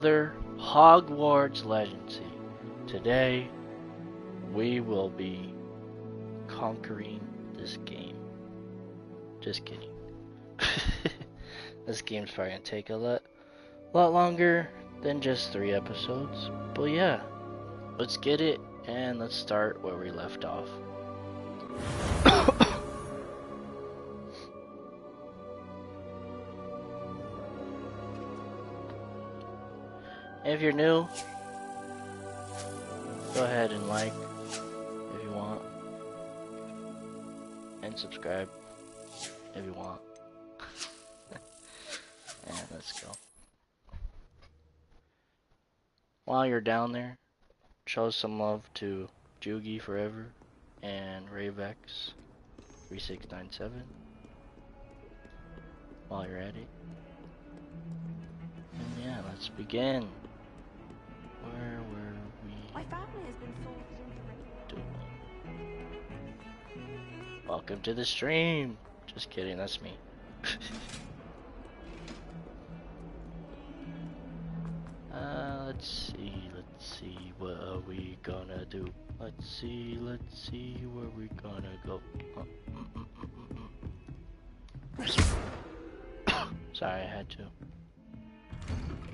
Another Hogwarts Legacy. Today, we will be conquering this game. Just kidding. This game's probably gonna take a lot longer than just 3 episodes. But yeah, let's get it and let's start where we left off. If you're new, go ahead and like if you want, and subscribe if you want. And let's go. While you're down there, show some love to Jugi Forever and Ravex 3697 while you're at it. And yeah, let's begin. Where were we? My family has been forwarded information. Welcome to the stream. Just kidding, that's me. Let's see, what are we gonna do? Let's see, where we gonna go. Sorry, I had to.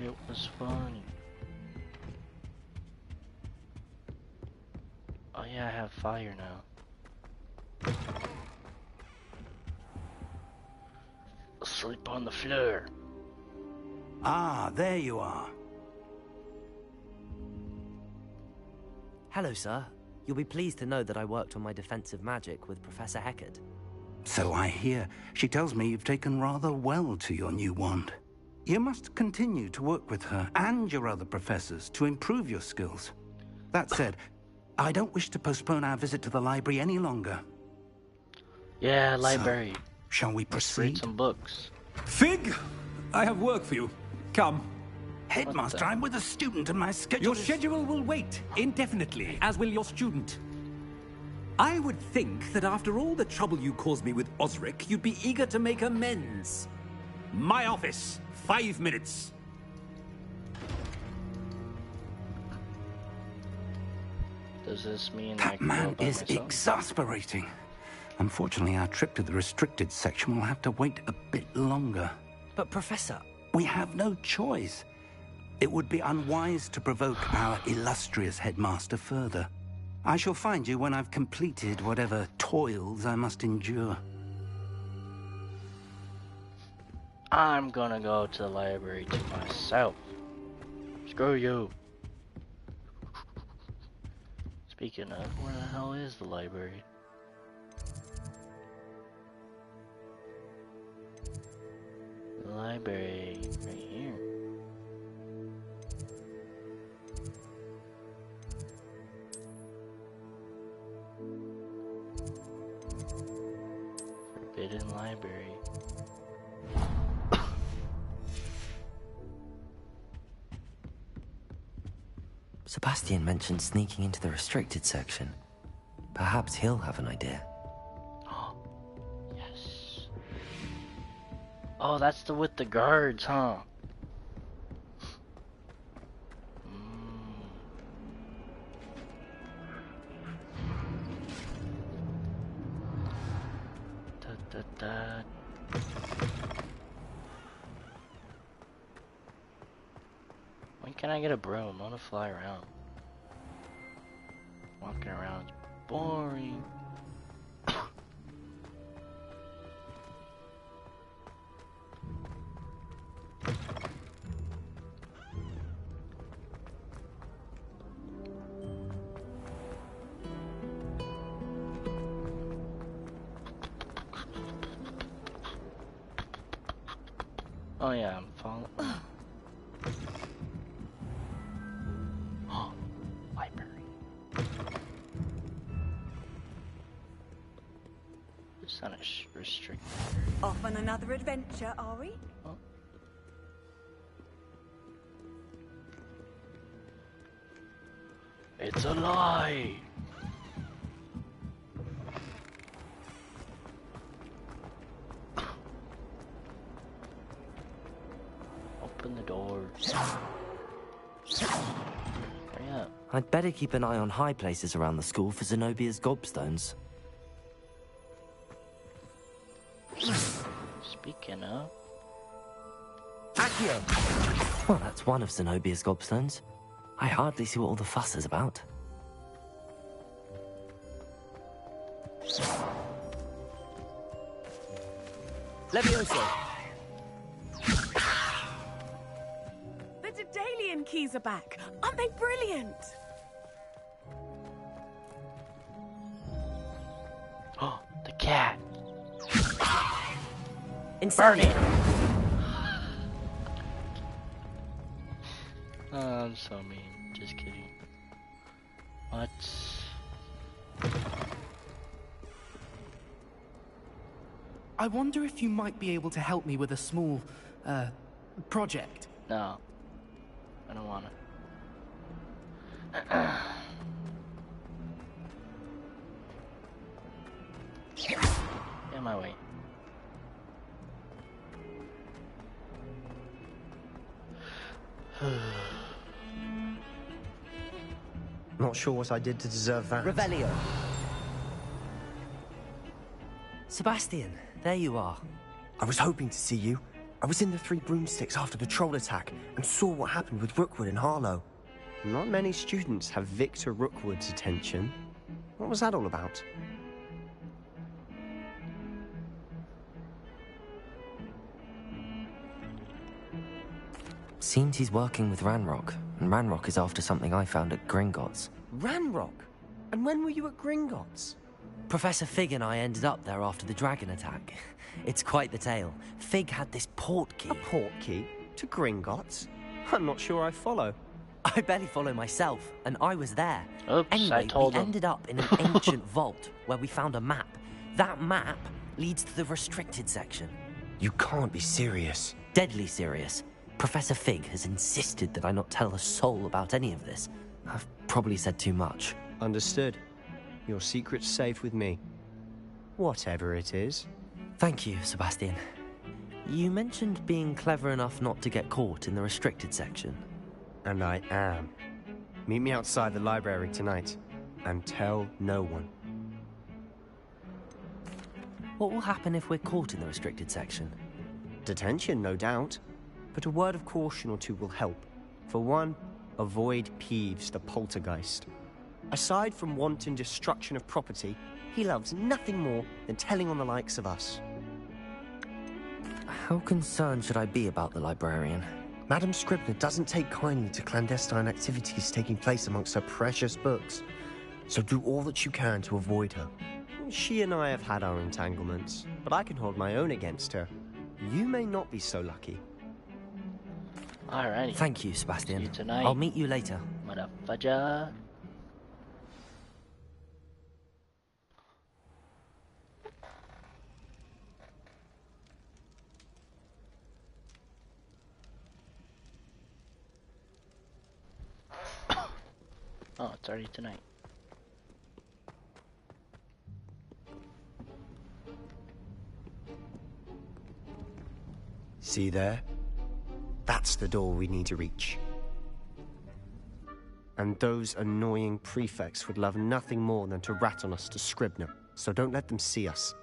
It was funny. Oh yeah, I have fire now. Sleep on the floor. Ah, there you are. Hello, sir. You'll be pleased to know that I worked on my defensive magic with Professor Heckard. So I hear. She tells me you've taken rather well to your new wand. You must continue to work with her and your other professors to improve your skills. That said, I don't wish to postpone our visit to the library any longer. Yeah, library. So, shall we Let's proceed? read some books. Fig, I have work for you. Come. Headmaster, I'm with a student and my schedule Your is... schedule will wait indefinitely, as will your student. I would think that after all the trouble you caused me with Osric, you'd be eager to make amends. My office, 5 minutes. Does this mean I That can go man by is myself? exasperating. Unfortunately, our trip to the restricted section will have to wait a bit longer. But, Professor... We have no choice. It would be unwise to provoke our illustrious headmaster further. I shall find you when I've completed whatever toils I must endure. I'm gonna go to the library to myself. Screw you. Speaking of, where the hell is the library? The library, right here. Forbidden library. Sebastian mentioned sneaking into the restricted section. Perhaps he'll have an idea. Yes. Oh, that's the with the guards, huh? Da, da, da. When can I get a broom? I want to fly around. Walking around is boring. Oh yeah, I'm falling. Oh, library. It's not a restricted area. Off on another adventure, are we? Oh. It's a lie. Open the doors. I'd better keep an eye on high places around the school for Zenobia's gobstones. Speaking of... Accio! Well, that's one of Zenobia's gobstones. I hardly see what all the fuss is about. Levioso! The Daedalian keys are back. Aren't they brilliant? Oh, the cat. Burn it! Oh, I'm so mean. Just kidding. What? I wonder if you might be able to help me with a small, project. No. I don't wanna. Get my way. Not sure what I did to deserve that. Revelio. Sebastian, there you are. I was hoping to see you. I was in the Three Broomsticks after the troll attack and saw what happened with Rookwood and Harlow. Not many students have Victor Rookwood's attention. What was that all about? Seems he's working with Ranrock, and Ranrock is after something I found at Gringotts. Ranrock? And when were you at Gringotts? Professor Fig and I ended up there after the dragon attack. It's quite the tale. Fig had this port key. A port key? To Gringotts? I'm not sure I follow. I barely follow myself, and I was there. Oops, anyway, I told we him. ended up in an ancient vault where we found a map. That map leads to the restricted section. You can't be serious. Deadly serious. Professor Fig has insisted that I not tell a soul about any of this. I've probably said too much. Understood. Your secret's safe with me. Whatever it is. Thank you, Sebastian. You mentioned being clever enough not to get caught in the restricted section. And I am. Meet me outside the library tonight. And tell no one. What will happen if we're caught in the restricted section? Detention, no doubt. But a word of caution or two will help. For one, avoid Peeves, the poltergeist. Aside from wanton destruction of property, he loves nothing more than telling on the likes of us. How concerned should I be about the librarian? Madame Scribner doesn't take kindly to clandestine activities taking place amongst her precious books. So do all that you can to avoid her. She and I have had our entanglements, but I can hold my own against her. You may not be so lucky. Alrighty. Thank you, Sebastian. See you tonight. I'll meet you later. Motherfudger. Oh, it's already tonight. See there? That's the door we need to reach. And those annoying prefects would love nothing more than to rat on us to Scribner, so don't let them see us.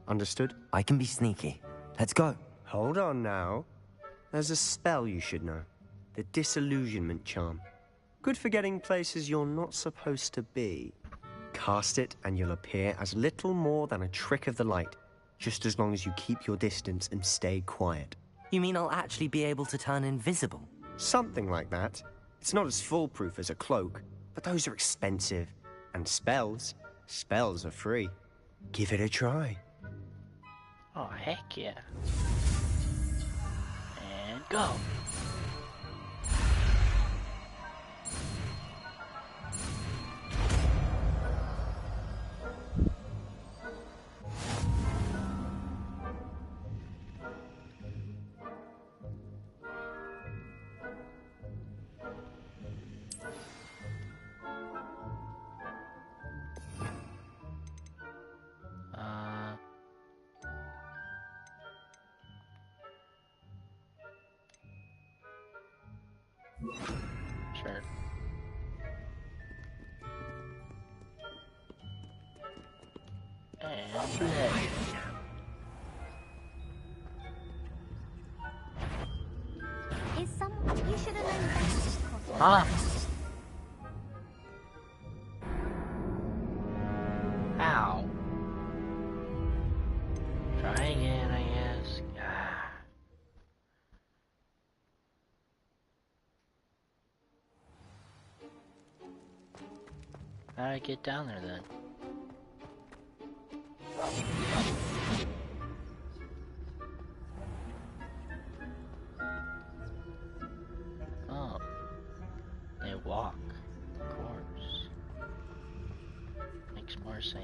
Understood? I can be sneaky. Let's go. Hold on now. There's a spell you should know. The Disillusionment Charm. Good for getting places you're not supposed to be. Cast it and you'll appear as little more than a trick of the light, just as long as you keep your distance and stay quiet. You mean I'll actually be able to turn invisible? Something like that. It's not as foolproof as a cloak, but those are expensive. And spells are free. Give it a try. Oh, heck yeah. And go. Sure. and play. Is someone you should have known better? Huh? Ow. Try again, I guess. Ah. How'd I get down there then? Oh. They walk. Of course. Makes more sense.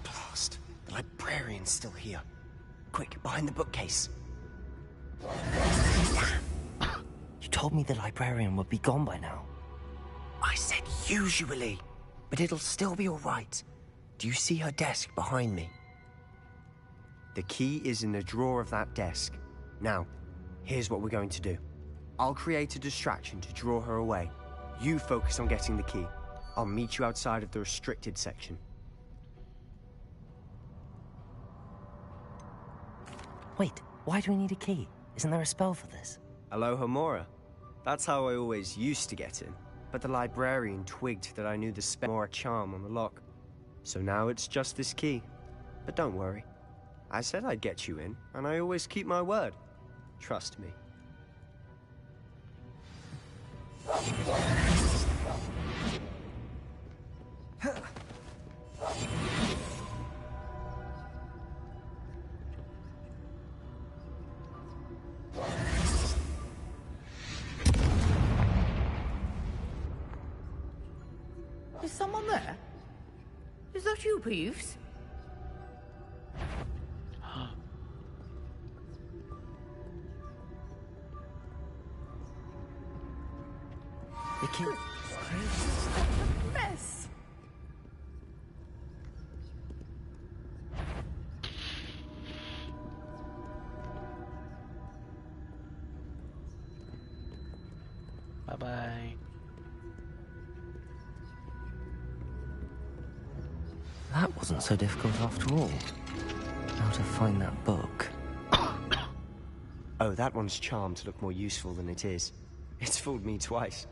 Blast. The librarian's still here. Quick, behind the bookcase. You told me the librarian would be gone by now. I said usually, but it'll still be all right. Do you see her desk behind me? The key is in the drawer of that desk. Now, here's what we're going to do. I'll create a distraction to draw her away. You focus on getting the key. I'll meet you outside of the restricted section. Wait, why do we need a key? Isn't there a spell for this? Aloha Mora. That's how I always used to get in. But the librarian twigged that I knew the spell Mora charm on the lock. So now it's just this key. But don't worry. I said I'd get you in, and I always keep my word. Trust me. Is someone there? Is that you, Peeves? The key. Mess. Bye-bye. That wasn't so difficult after all. How to find that book. Oh, that one's charmed to look more useful than it is. It's fooled me twice.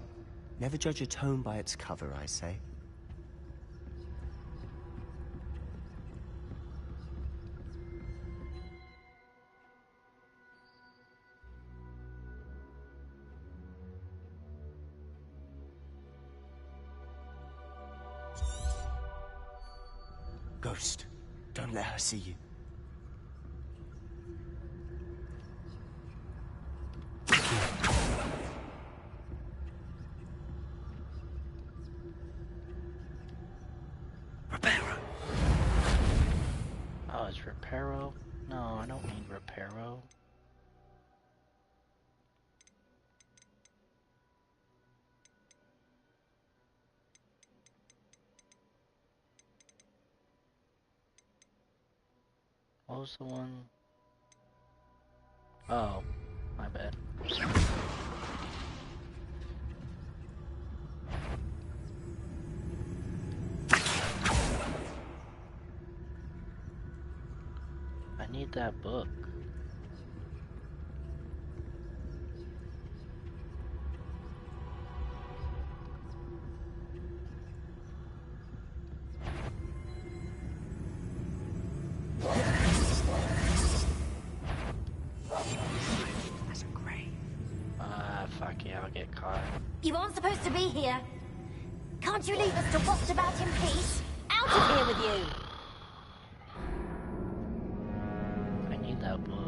Never judge a tome by its cover, I say. Ghost, don't let her see you. Oh, it's Reparo? No, I don't need Reparo. What was the one? Oh, my bad. I need that book. That's a grave. Fuck yeah, I'll get caught. You aren't supposed to be here. Can't you leave us to waft about in peace? Out of here with you! I need that book.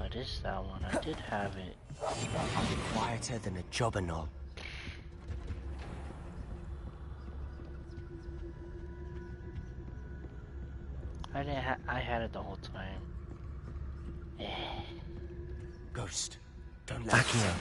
I it is that one. I did have it. I'll be quieter than a jobber knoll. I had it the whole time. Ghost, don't let here.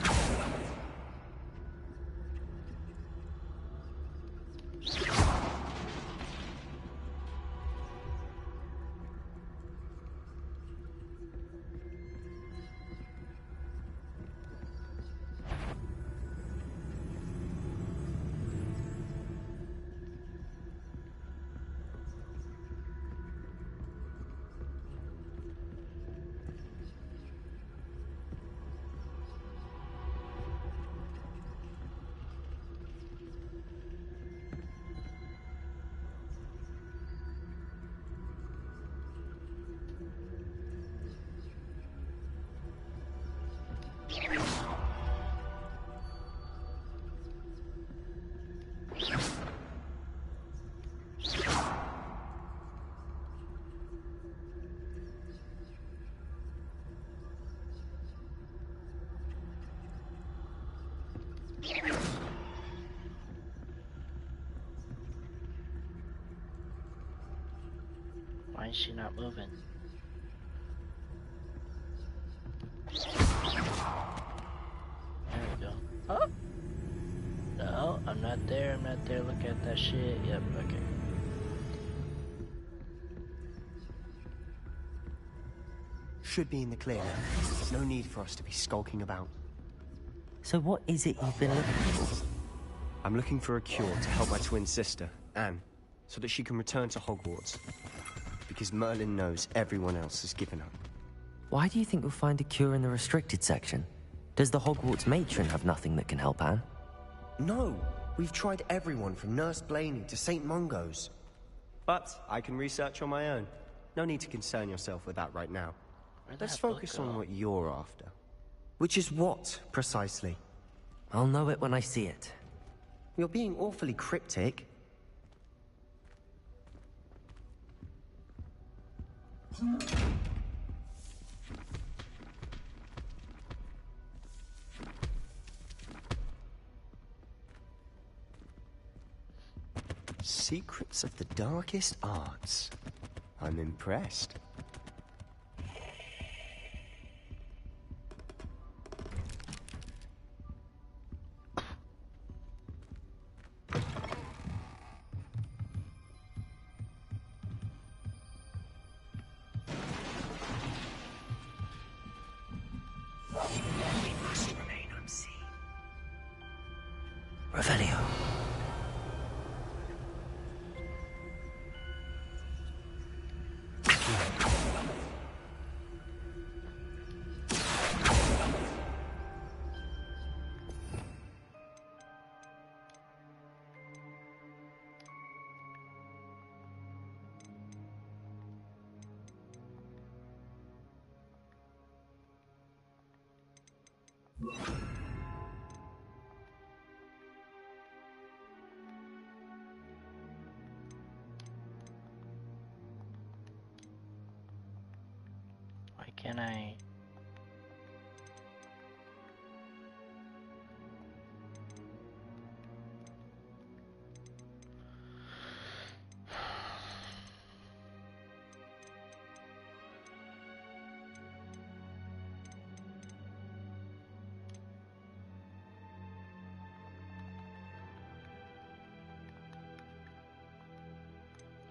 Why is she not moving? There we go. Oh! No, I'm not there, I'm not there. Look at that shit. Yep, okay. Should be in the clear now. No need for us to be skulking about. So what is it you've been looking for? I'm looking for a cure to help my twin sister, Anne, so that she can return to Hogwarts. Because Merlin knows everyone else has given up. Why do you think you'll find a cure in the restricted section? Does the Hogwarts matron have nothing that can help Anne? No! We've tried everyone from Nurse Blaney to St. Mungo's. But I can research on my own. No need to concern yourself with that right now. Let's focus on what you're after. Which is what, precisely? I'll know it when I see it. You're being awfully cryptic. Secrets of the darkest arts. I'm impressed. Revelio. Why can't I?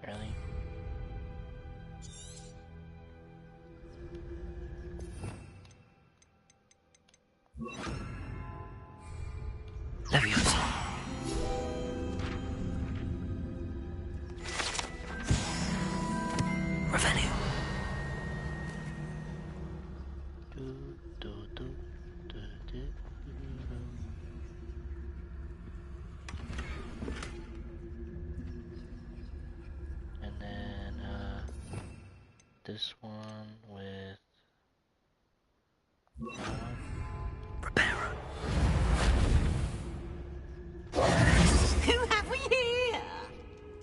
Really? Leviosa. Revelio. And then this one with Reparo. Who have we here?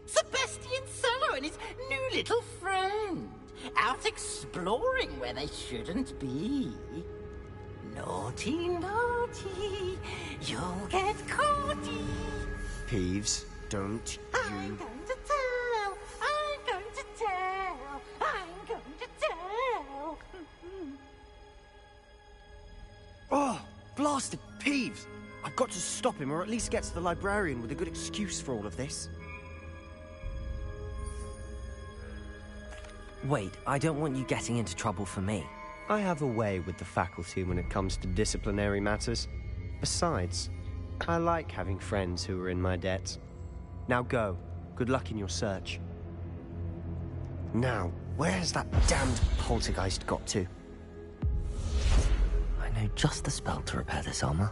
Sebastian Cello and his new little friend. out exploring where they shouldn't be. Naughty, naughty, you'll get caughty. Peeves, don't I'm you... going to tell, I'm going to tell, I'm going to tell. Oh, blasted Peeves! I've got to stop him, or at least get to the librarian with a good excuse for all of this. Wait, I don't want you getting into trouble for me. I have a way with the faculty when it comes to disciplinary matters. Besides, I like having friends who are in my debt. Now go. Good luck in your search. Now, where's that damned poltergeist got to? I know just the spell to repair this armor.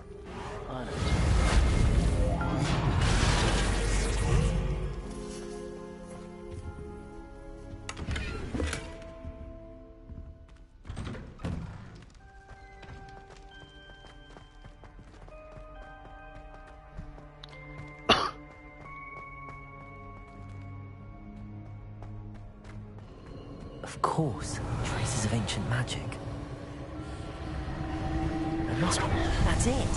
Of course, traces of ancient magic. It must be. That's it.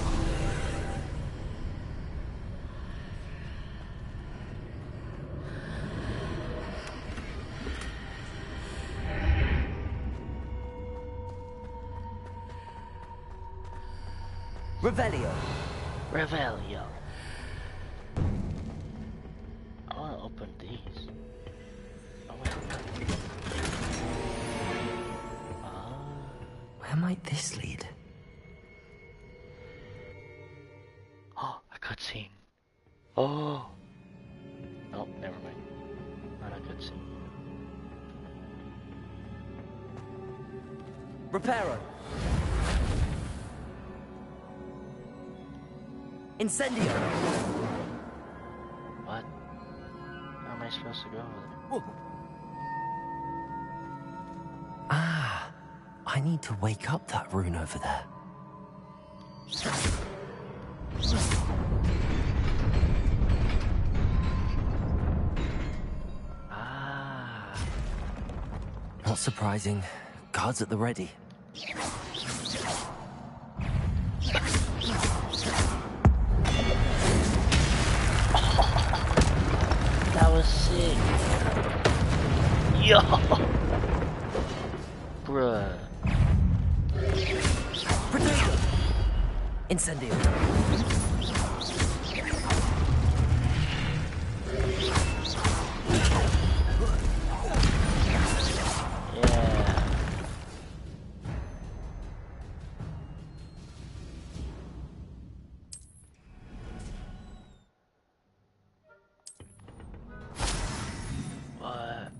Revelio. Revelio. I want to open these. Oh, wait. Where might this lead? Oh, a cutscene. Oh. Oh, never mind. Not a cutscene. Reparo. Incendio. What? How am I supposed to go over there? Ah, I need to wake up that rune over there. Ah. Not surprising. Guards at the ready. That was sick. Yo. Bruh. Incendio. What?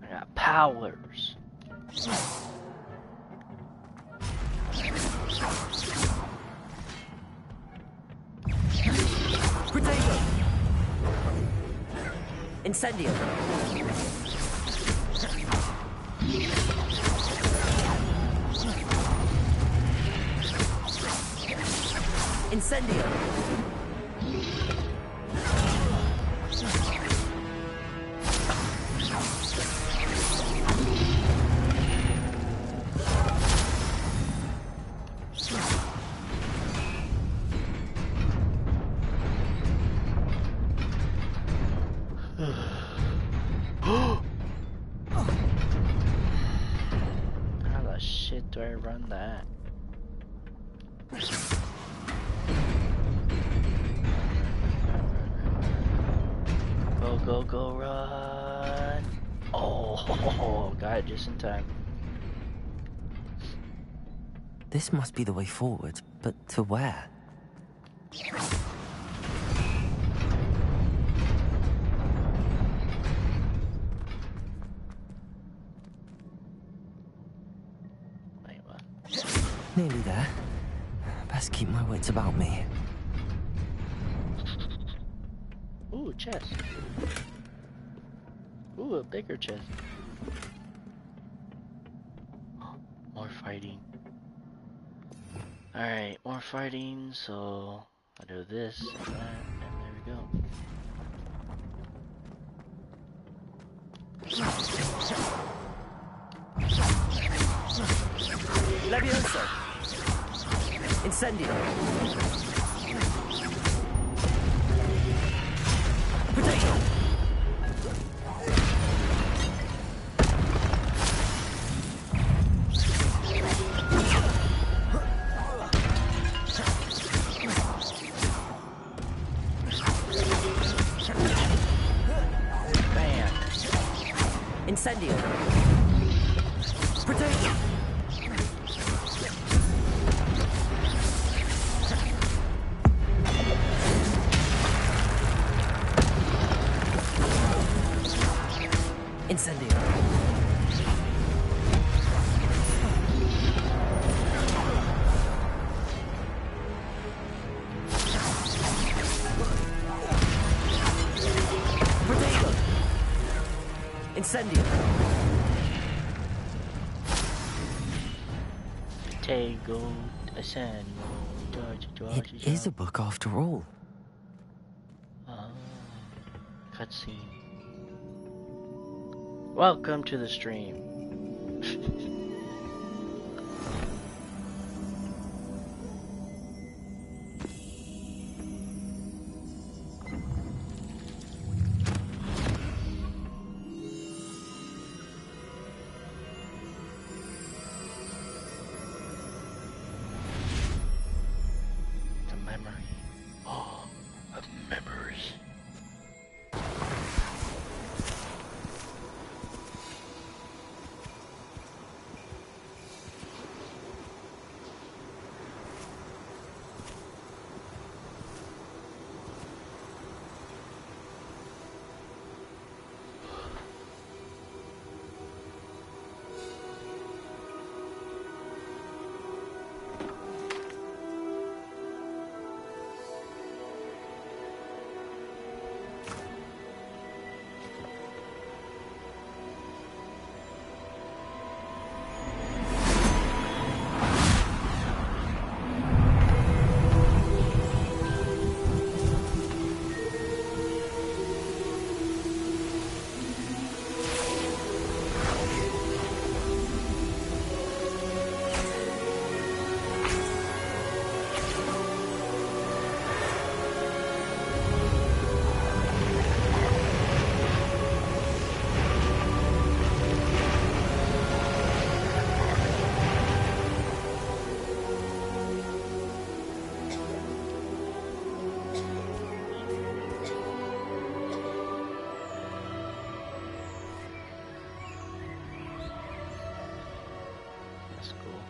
I got powers. Potato. Incendio. Incendio. How the shit do I run that? Go, go, go, run! Oh, got it just in time. This must be the way forward, but to where? Wait, what? Nearly there. Best keep my wits about me. Ooh, chest. Ooh, a bigger chest. More fighting. Alright, more fighting, so I'll do this and that, and there we go. Levioso! Incendio! Potato! Bam. Incendio! Potato! Incendio! Potato! Incendio! Potato. Ascend. It is a book after all. Ah, cutscene. Welcome to the stream. The memory. Oh, of memories. That's cool.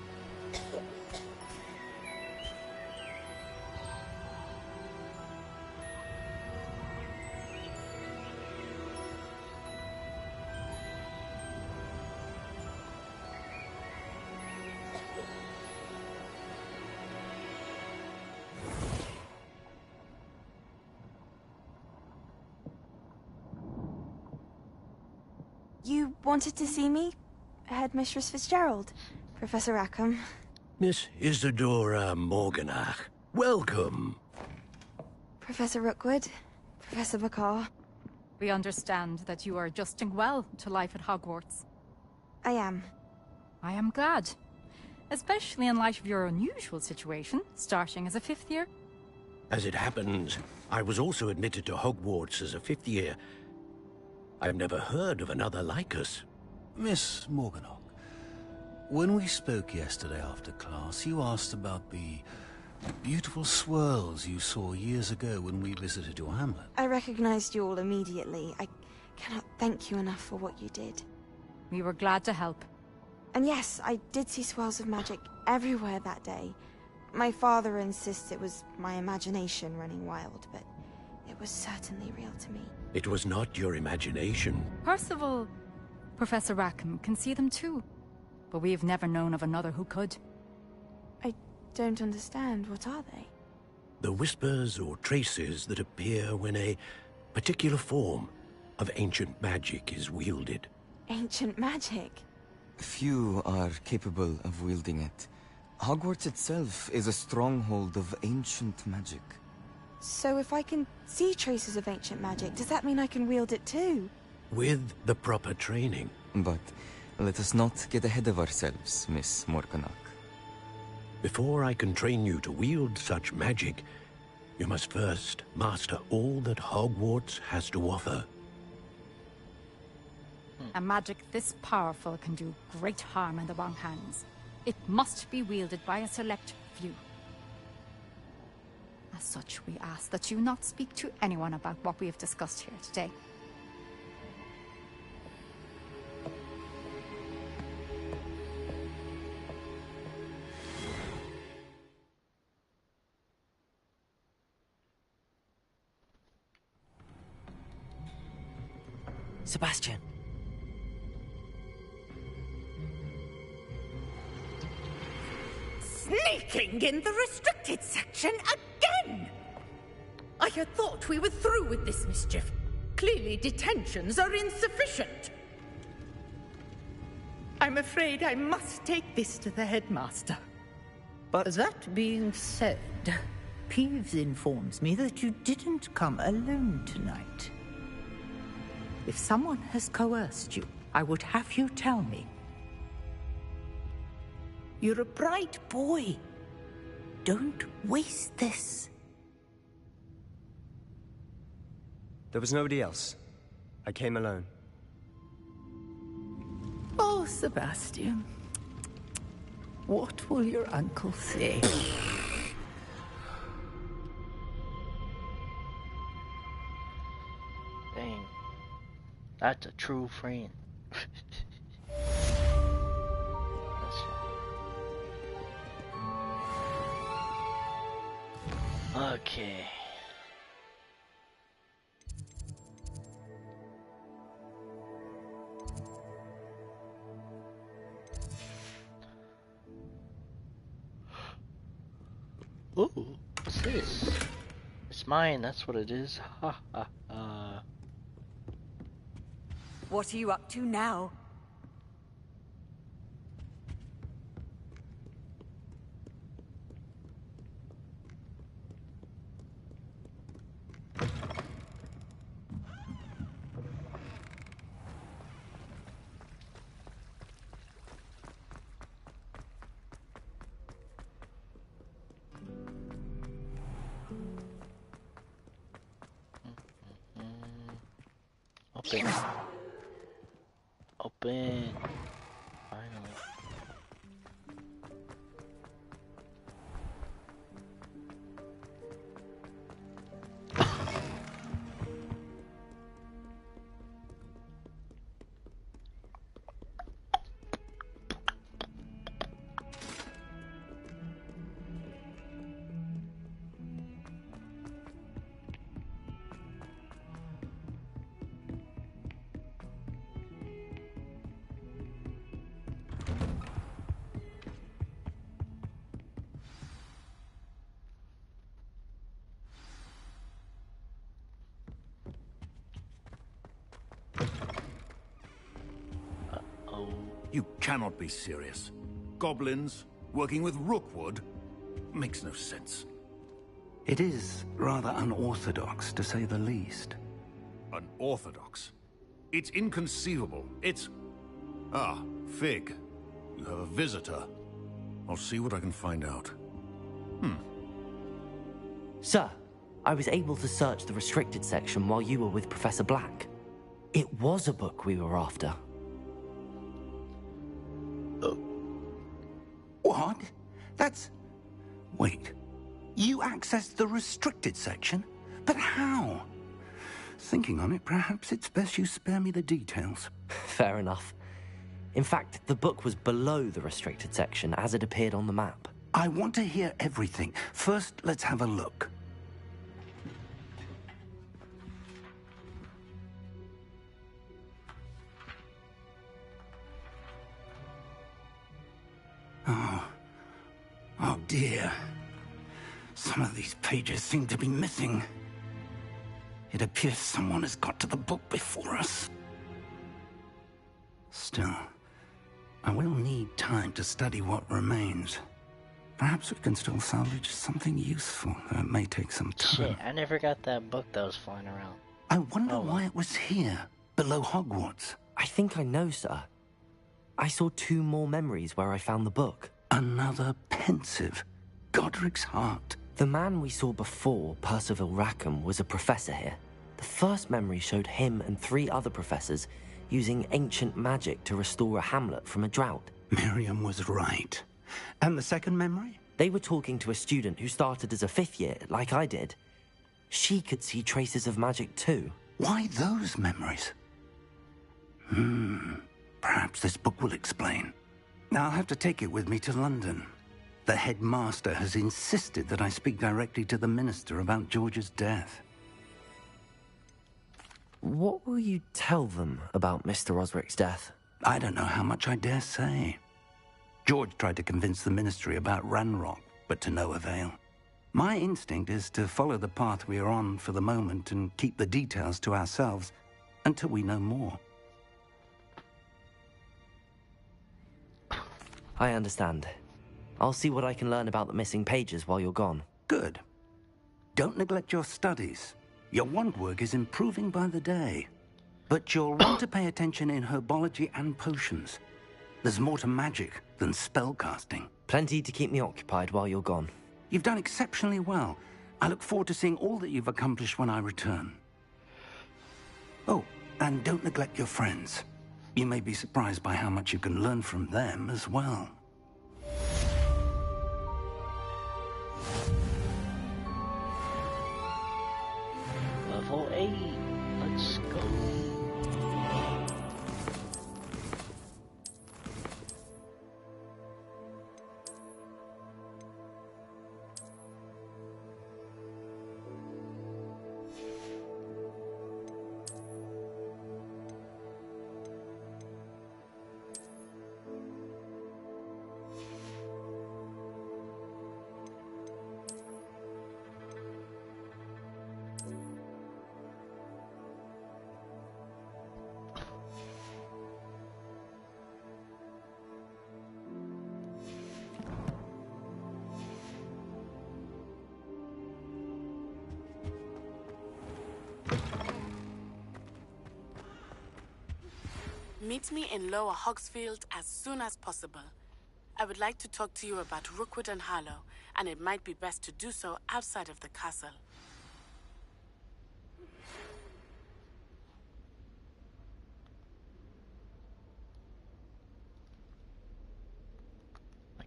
You wanted to see me? Headmistress Fitzgerald? Professor Rackham? Miss Isadora Morganach, welcome. Professor Rookwood? Professor Bakar? We understand that you are adjusting well to life at Hogwarts. I am. I am glad. Especially in light of your unusual situation, starting as a 5th year. As it happens, I was also admitted to Hogwarts as a 5th year. I've never heard of another like us. Miss Morganach, when we spoke yesterday after class, you asked about the beautiful swirls you saw years ago when we visited your hamlet. I recognized you all immediately. I cannot thank you enough for what you did. We were glad to help. And yes, I did see swirls of magic everywhere that day. My father insists it was my imagination running wild, but it was certainly real to me. It was not your imagination. Percival, Professor Rackham can see them too. But we have never known of another who could. I don't understand. What are they? The whispers or traces that appear when a particular form of ancient magic is wielded. Ancient magic? Few are capable of wielding it. Hogwarts itself is a stronghold of ancient magic. So if I can see traces of ancient magic, does that mean I can wield it too? With the proper training. But let us not get ahead of ourselves, Miss Morganach. Before I can train you to wield such magic, you must first master all that Hogwarts has to offer. A magic this powerful can do great harm in the wrong hands. It must be wielded by a select few. As such, we ask that you not speak to anyone about what we have discussed here today. Sebastian. Sneaking in the restricted section again! I had thought we were through with this mischief. Clearly detentions are insufficient. I'm afraid I must take this to the headmaster. But that being said, Peeves informs me that you didn't come alone tonight. If someone has coerced you, I would have you tell me. You're a bright boy. Don't waste this. there was nobody else. I came alone. Oh, Sebastian. What will your uncle say? Dang. That's a true friend. Okay. Ooh, what's this? It's mine, that's what it is. Ha ha ha. What are you up to now? Open. Open. Finally. You cannot be serious. Goblins working with Rookwood makes no sense. It is rather unorthodox, to say the least. Unorthodox? It's inconceivable. It's... Ah, Fig. You have a visitor. I'll see what I can find out. Sir, I was able to search the restricted section while you were with Professor Black. It was a book we were after. What? That's... Wait. You accessed the restricted section? But how? Thinking on it, perhaps it's best you spare me the details. Fair enough. In fact, the book was below the restricted section as it appeared on the map. I want to hear everything. First, let's have a look. Oh dear. Some of these pages seem to be missing. It appears someone has got to the book before us. Still, I will need time to study what remains. Perhaps we can still salvage something useful, though it may take some time. Shit, I never got that book that was flying around. I wonder why it was here, below Hogwarts. I think I know, sir. I saw 2 more memories where I found the book. Another pensive. Godric's heart. The man we saw before, Percival Rackham, was a professor here. The first memory showed him and 3 other professors using ancient magic to restore a hamlet from a drought. Miriam was right. And the second memory? They were talking to a student who started as a 5th year, like I did. She could see traces of magic too. Why those memories? Perhaps this book will explain. I'll have to take it with me to London. The headmaster has insisted that I speak directly to the minister about George's death. What will you tell them about Mr. Osric's death? I don't know how much I dare say. George tried to convince the ministry about Ranrock, but to no avail. My instinct is to follow the path we are on for the moment and keep the details to ourselves until we know more. I understand. I'll see what I can learn about the missing pages while you're gone. Good. Don't neglect your studies. Your wand work is improving by the day. But you'll want to pay attention in herbology and potions. There's more to magic than spellcasting. Plenty to keep me occupied while you're gone. You've done exceptionally well. I look forward to seeing all that you've accomplished when I return. Oh, and don't neglect your friends. You may be surprised by how much you can learn from them as well. Level 8. Let's go. Meet me in Lower Hogsfield as soon as possible. I would like to talk to you about Rookwood and Harlow, and it might be best to do so outside of the castle.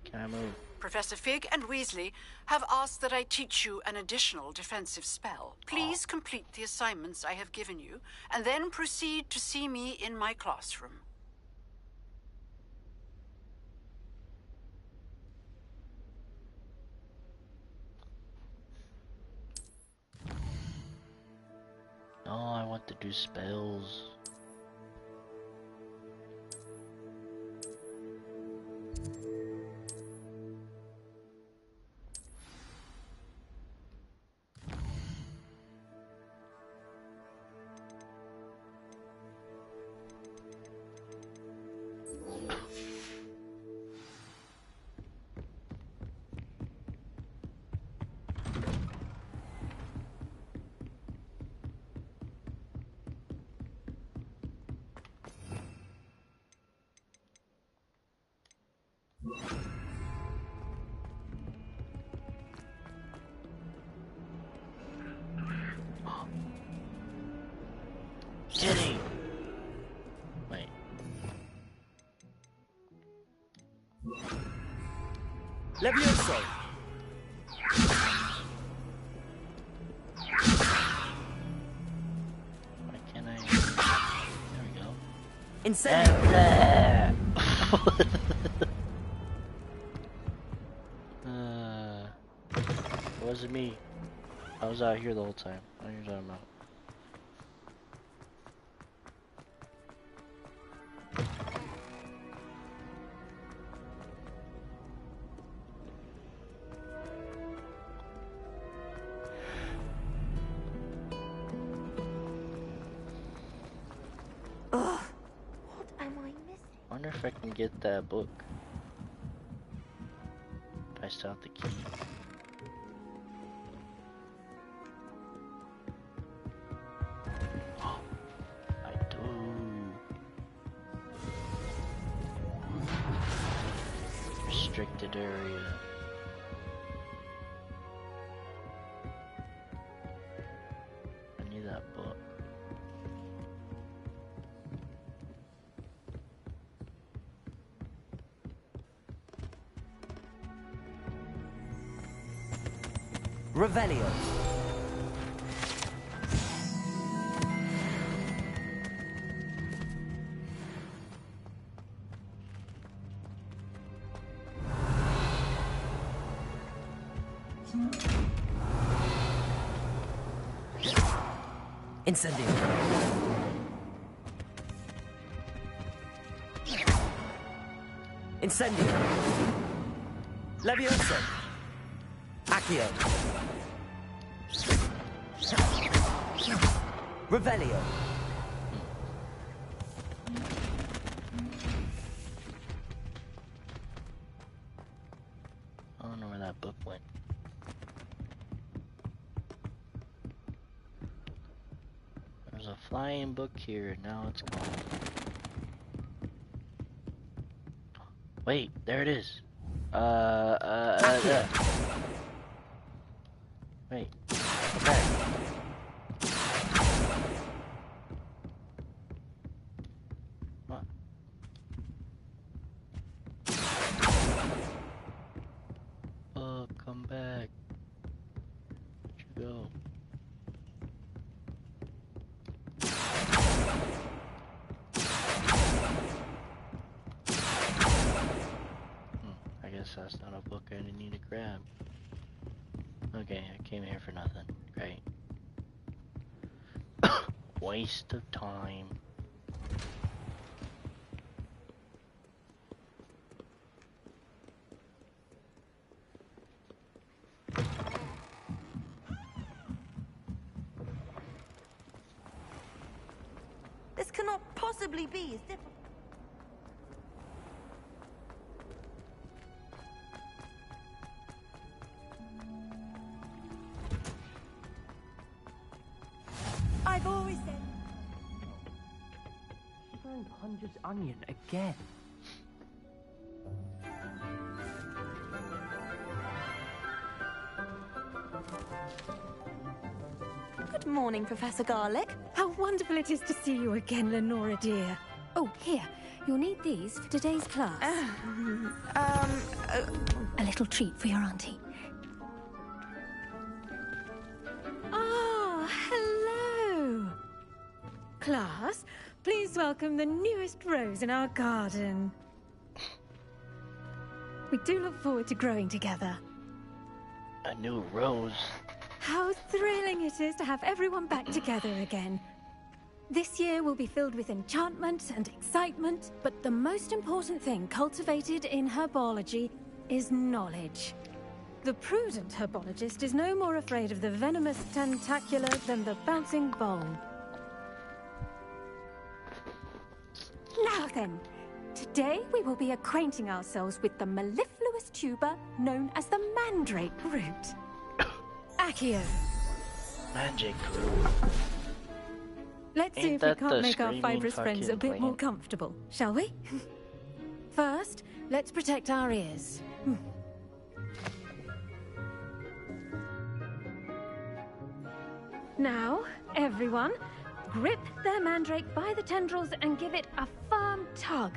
Can I move? Professor Fig and Weasley have asked that I teach you an additional defensive spell. Please complete the assignments I have given you, and then proceed to see me in my classroom. No, I want to do spells. Kitty! Wait. Levioso! Why can't I? There we go. Insane! It wasn't me. I was out here the whole time. What are you talking about? I wonder if I can get that book. If I still have the key. Oh, I do. There's so restricted area. I need that book. Revelio. Incendio. Incendio. Levioso. Accio. Revelio. I don't know where that book went. There's a flying book here, now it's gone. Wait, there it is. Wait. Okay. What? Oh, come back. Where'd you go? I guess that's not a book I need to grab. Okay, I came here for nothing. Great. Waste of time. This cannot possibly be as difficult. I've always said. She found Hunter's onion again. Good morning, Professor Garlick. How wonderful it is to see you again, Lenora dear. Oh, here. You'll need these for today's class. A little treat for your auntie. Ah, hello. Class, please welcome the newest rose in our garden. We do look forward to growing together. A new rose. How thrilling it is to have everyone back together again. This year will be filled with enchantment and excitement, but the most important thing cultivated in herbology is knowledge. The prudent herbologist is no more afraid of the venomous tentacula than the bouncing bowl. Now then, today we will be acquainting ourselves with the mellifluous tuber known as the mandrake root. Accio. Magic root. Let's see Ain't if we that the can't make our screaming fibrous friends a fucking bit more plant? comfortable, shall we? First, let's protect our ears. Now, everyone, grip their mandrake by the tendrils and give it a firm tug.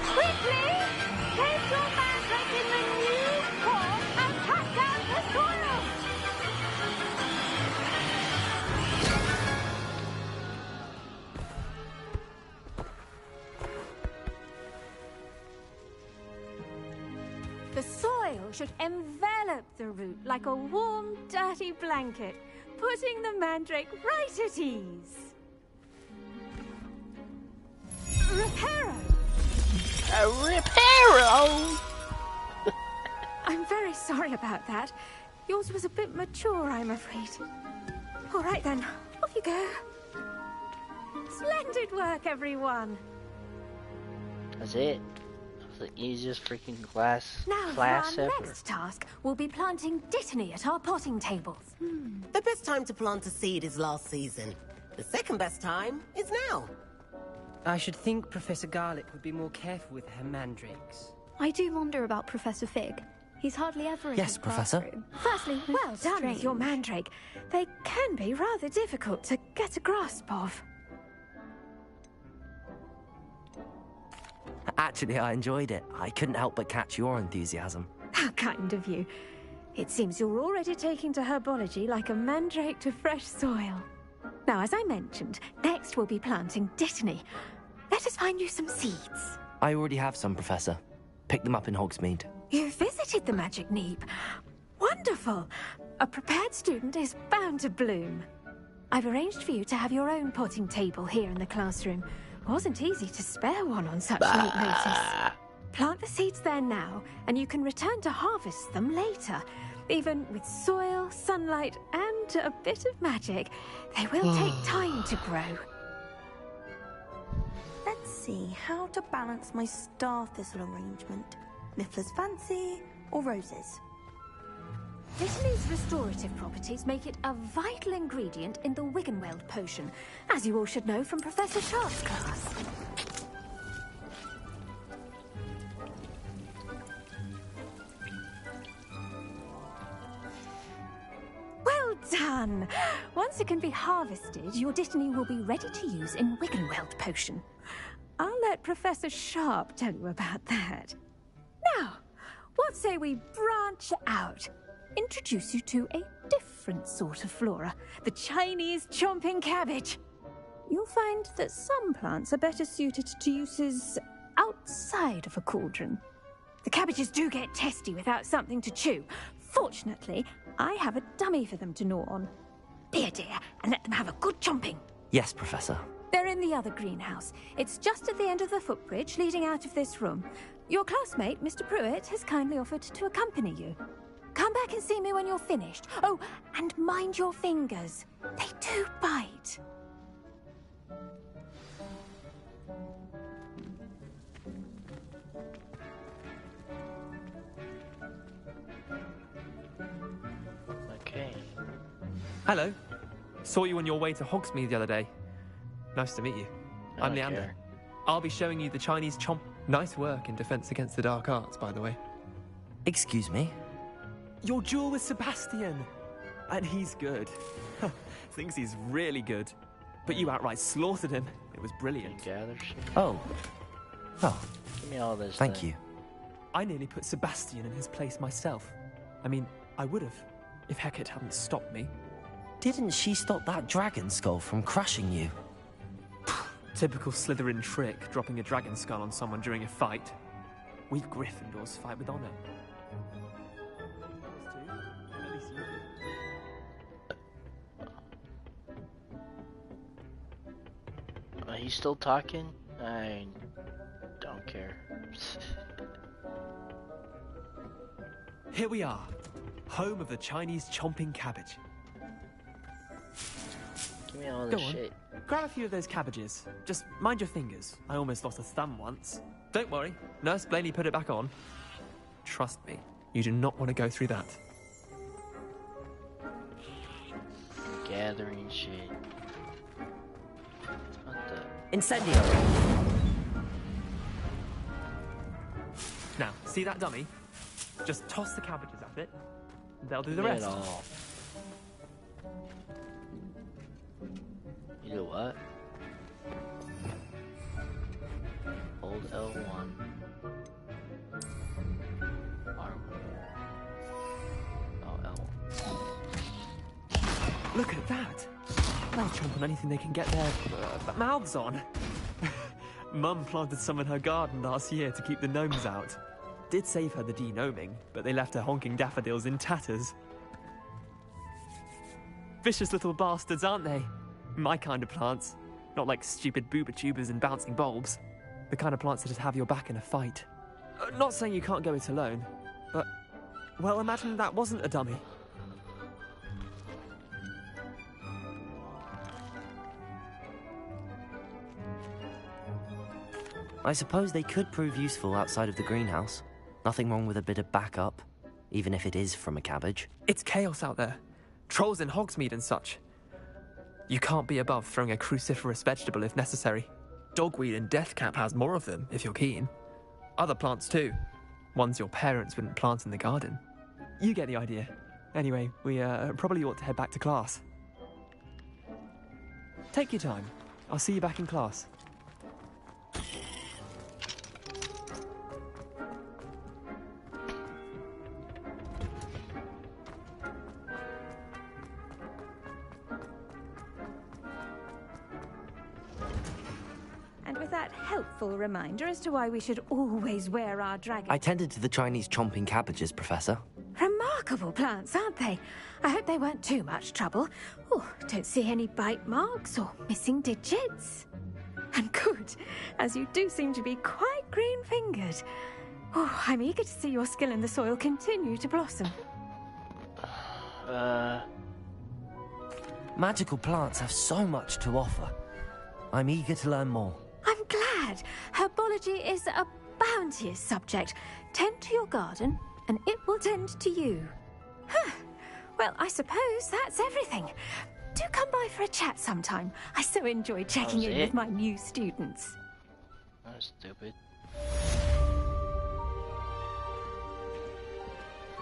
Quickly! Place your mandrake in the new form and cut down the soil! The soil should envelop the root like a warm, dirty blanket, putting the mandrake right at ease. Reparo! A reparo! I'm very sorry about that. Yours was a bit mature, I'm afraid. All right then, off you go. Splendid work, everyone. That's it. The easiest freaking class Now, class our ever. next task will be planting dittany at our potting tables. The best time to plant a seed is last season. The second best time is now. I should think Professor Garlick would be more careful with her mandrakes. I do wonder about Professor Fig. He's hardly ever in Yes, his Professor. classroom. Firstly, well done with your mandrake. They can be rather difficult to get a grasp of. Actually, I enjoyed it. I couldn't help but catch your enthusiasm. How kind of you. It seems you're already taking to herbology like a mandrake to fresh soil. Now, as I mentioned, next we'll be planting dittany. Let us find you some seeds. I already have some, Professor. Picked them up in Hogsmeade. You visited the Magic Neep. Wonderful! A prepared student is bound to bloom. I've arranged for you to have your own potting table here in the classroom. Wasn't easy to spare one on such late notice. Plant the seeds there now, and you can return to harvest them later. Even with soil, sunlight, and a bit of magic, they will take time to grow. Let's see how to balance my star thistle arrangement. Niffler's fancy or roses? Dittany's restorative properties make it a vital ingredient in the Wiggenweld potion, as you all should know from Professor Sharp's class. Well done! Once it can be harvested, your dittany will be ready to use in Wiggenweld potion. I'll let Professor Sharp tell you about that. Now, what say we branch out? Introduce you to a different sort of flora, the Chinese chomping cabbage. You'll find that some plants are better suited to uses outside of a cauldron. The cabbages do get testy without something to chew. Fortunately, I have a dummy for them to gnaw on. Be a dear and let them have a good chomping. Yes, Professor. They're in the other greenhouse. It's just at the end of the footbridge leading out of this room. Your classmate, Mr. Pruitt, has kindly offered to accompany you. Come back and see me when you're finished. Oh, and mind your fingers. They do bite. Okay. Hello. Saw you on your way to Hogsmeade the other day. Nice to meet you. I'm Leander. care. I'll be showing you the Chinese chomp. Nice work in Defense Against the Dark Arts, by the way. Excuse me? Your duel with Sebastian. And he's good. Thinks he's really good. But you outright slaughtered him. It was brilliant. Gather shit. Oh. Oh. Give me all this. Thank then. you. I nearly put Sebastian in his place myself. I mean, I would have, if Hecate hadn't stopped me. Didn't she stop that dragon skull from crushing you? Typical Slytherin trick, dropping a dragon skull on someone during a fight. We Gryffindors fight with honor. He's still talking? I don't care. Here we are, home of the Chinese chomping cabbage. Give me all Go this on, shit. grab a few of those cabbages. Just mind your fingers. I almost lost a thumb once. Don't worry, Nurse Blaney put it back on. Trust me, you do not want to go through that. Gathering shit. What the? Incendio! Now, see that dummy? Just toss the cabbages at it, and they'll do the Give me rest. it all. You do what? Hold L1. R1. Oh, L1. Look at that! They'll chomp on anything they can get their mouths on. Mum planted some in her garden last year to keep the gnomes out. Did save her the de-gnoming, but they left her honking daffodils in tatters. Vicious little bastards, aren't they? My kind of plants. Not like stupid booba tubers and bouncing bulbs. The kind of plants that just have your back in a fight. Not saying you can't go it alone, but... well, imagine that wasn't a dummy. I suppose they could prove useful outside of the greenhouse. Nothing wrong with a bit of backup, even if it is from a cabbage. It's chaos out there. Trolls in Hogsmeade and such. You can't be above throwing a cruciferous vegetable if necessary. Dogweed and deathcap has more of them, if you're keen. Other plants too. Ones your parents wouldn't plant in the garden. You get the idea. Anyway, we probably ought to head back to class. Take your time. I'll see you back in class. And with that helpful reminder as to why we should always wear our dragon... I tended to the Chinese chomping cabbages, Professor. Remarkable plants, aren't they? I hope they weren't too much trouble. Oh, don't see any bite marks or missing digits. And good, as you do seem to be quite green-fingered. Oh, I'm eager to see your skill in the soil continue to blossom. Magical plants have so much to offer. I'm eager to learn more. I'm glad. Herbology is a bounteous subject. Tend to your garden, and it will tend to you. Huh. Well, I suppose that's everything. Do come by for a chat sometime. I so enjoy checking in with my new students. That's stupid.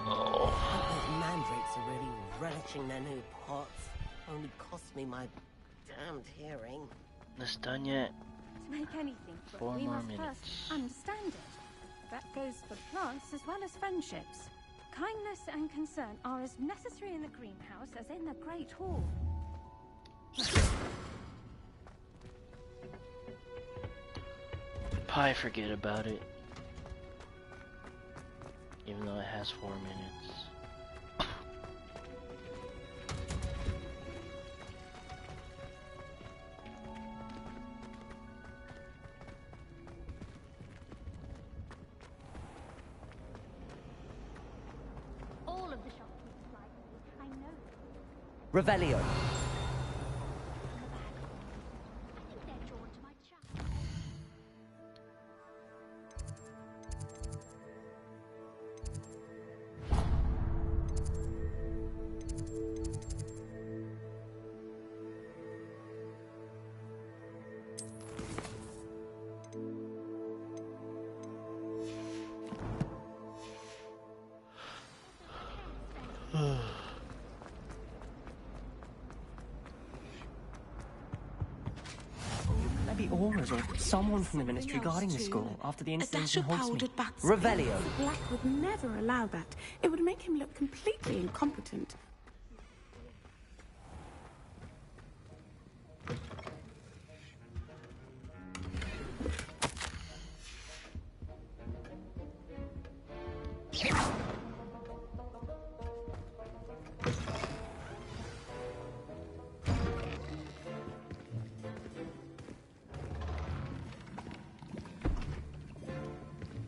Oh. Mandrakes are really relishing their new pots. Only cost me my damned hearing. This done yet? To make anything, Four we more must minutes. first understand it. That goes for plants as well as friendships. Kindness and concern are as necessary in the greenhouse as in the Great Hall. Probably forget about it. Even though it has 4 minutes. All of the shopkeepers like me. I know. Revelio. I think they're drawn to my charm. Maybe Aura's or someone from the Ministry guarding the school after the incident in Hogsmeade. Revelio. Black would never allow that. It would make him look completely incompetent.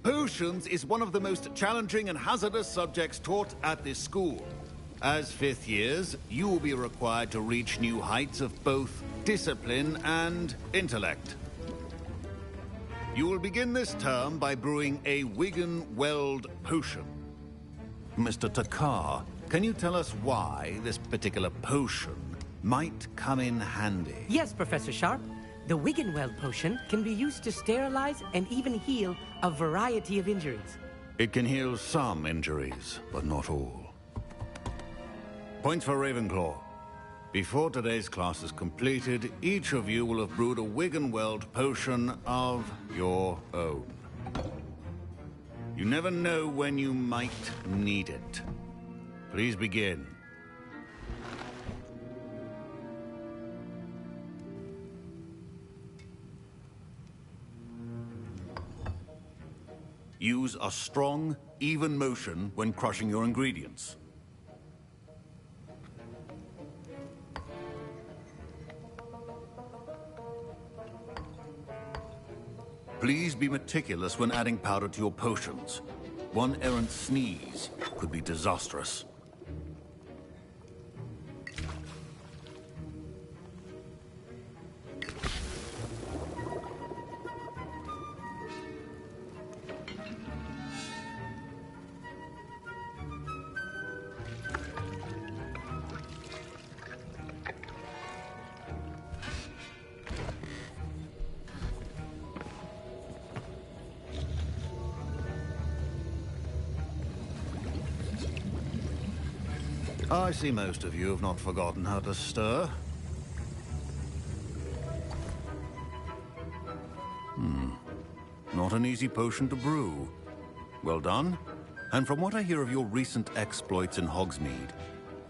Potions is one of the most challenging and hazardous subjects taught at this school. As fifth years, you will be required to reach new heights of both discipline and intellect. You will begin this term by brewing a Wigan-Weld potion. Mr. Takar, can you tell us why this particular potion might come in handy? Yes, Professor Sharp. The Wiggenweld potion can be used to sterilize and even heal a variety of injuries. It can heal some injuries, but not all. Points for Ravenclaw. Before today's class is completed, each of you will have brewed a Wiggenweld potion of your own. You never know when you might need it. Please begin. Use a strong, even motion when crushing your ingredients. Please be meticulous when adding powder to your potions. One errant sneeze could be disastrous. I see most of you have not forgotten how to stir. Not an easy potion to brew. Well done. And from what I hear of your recent exploits in Hogsmeade,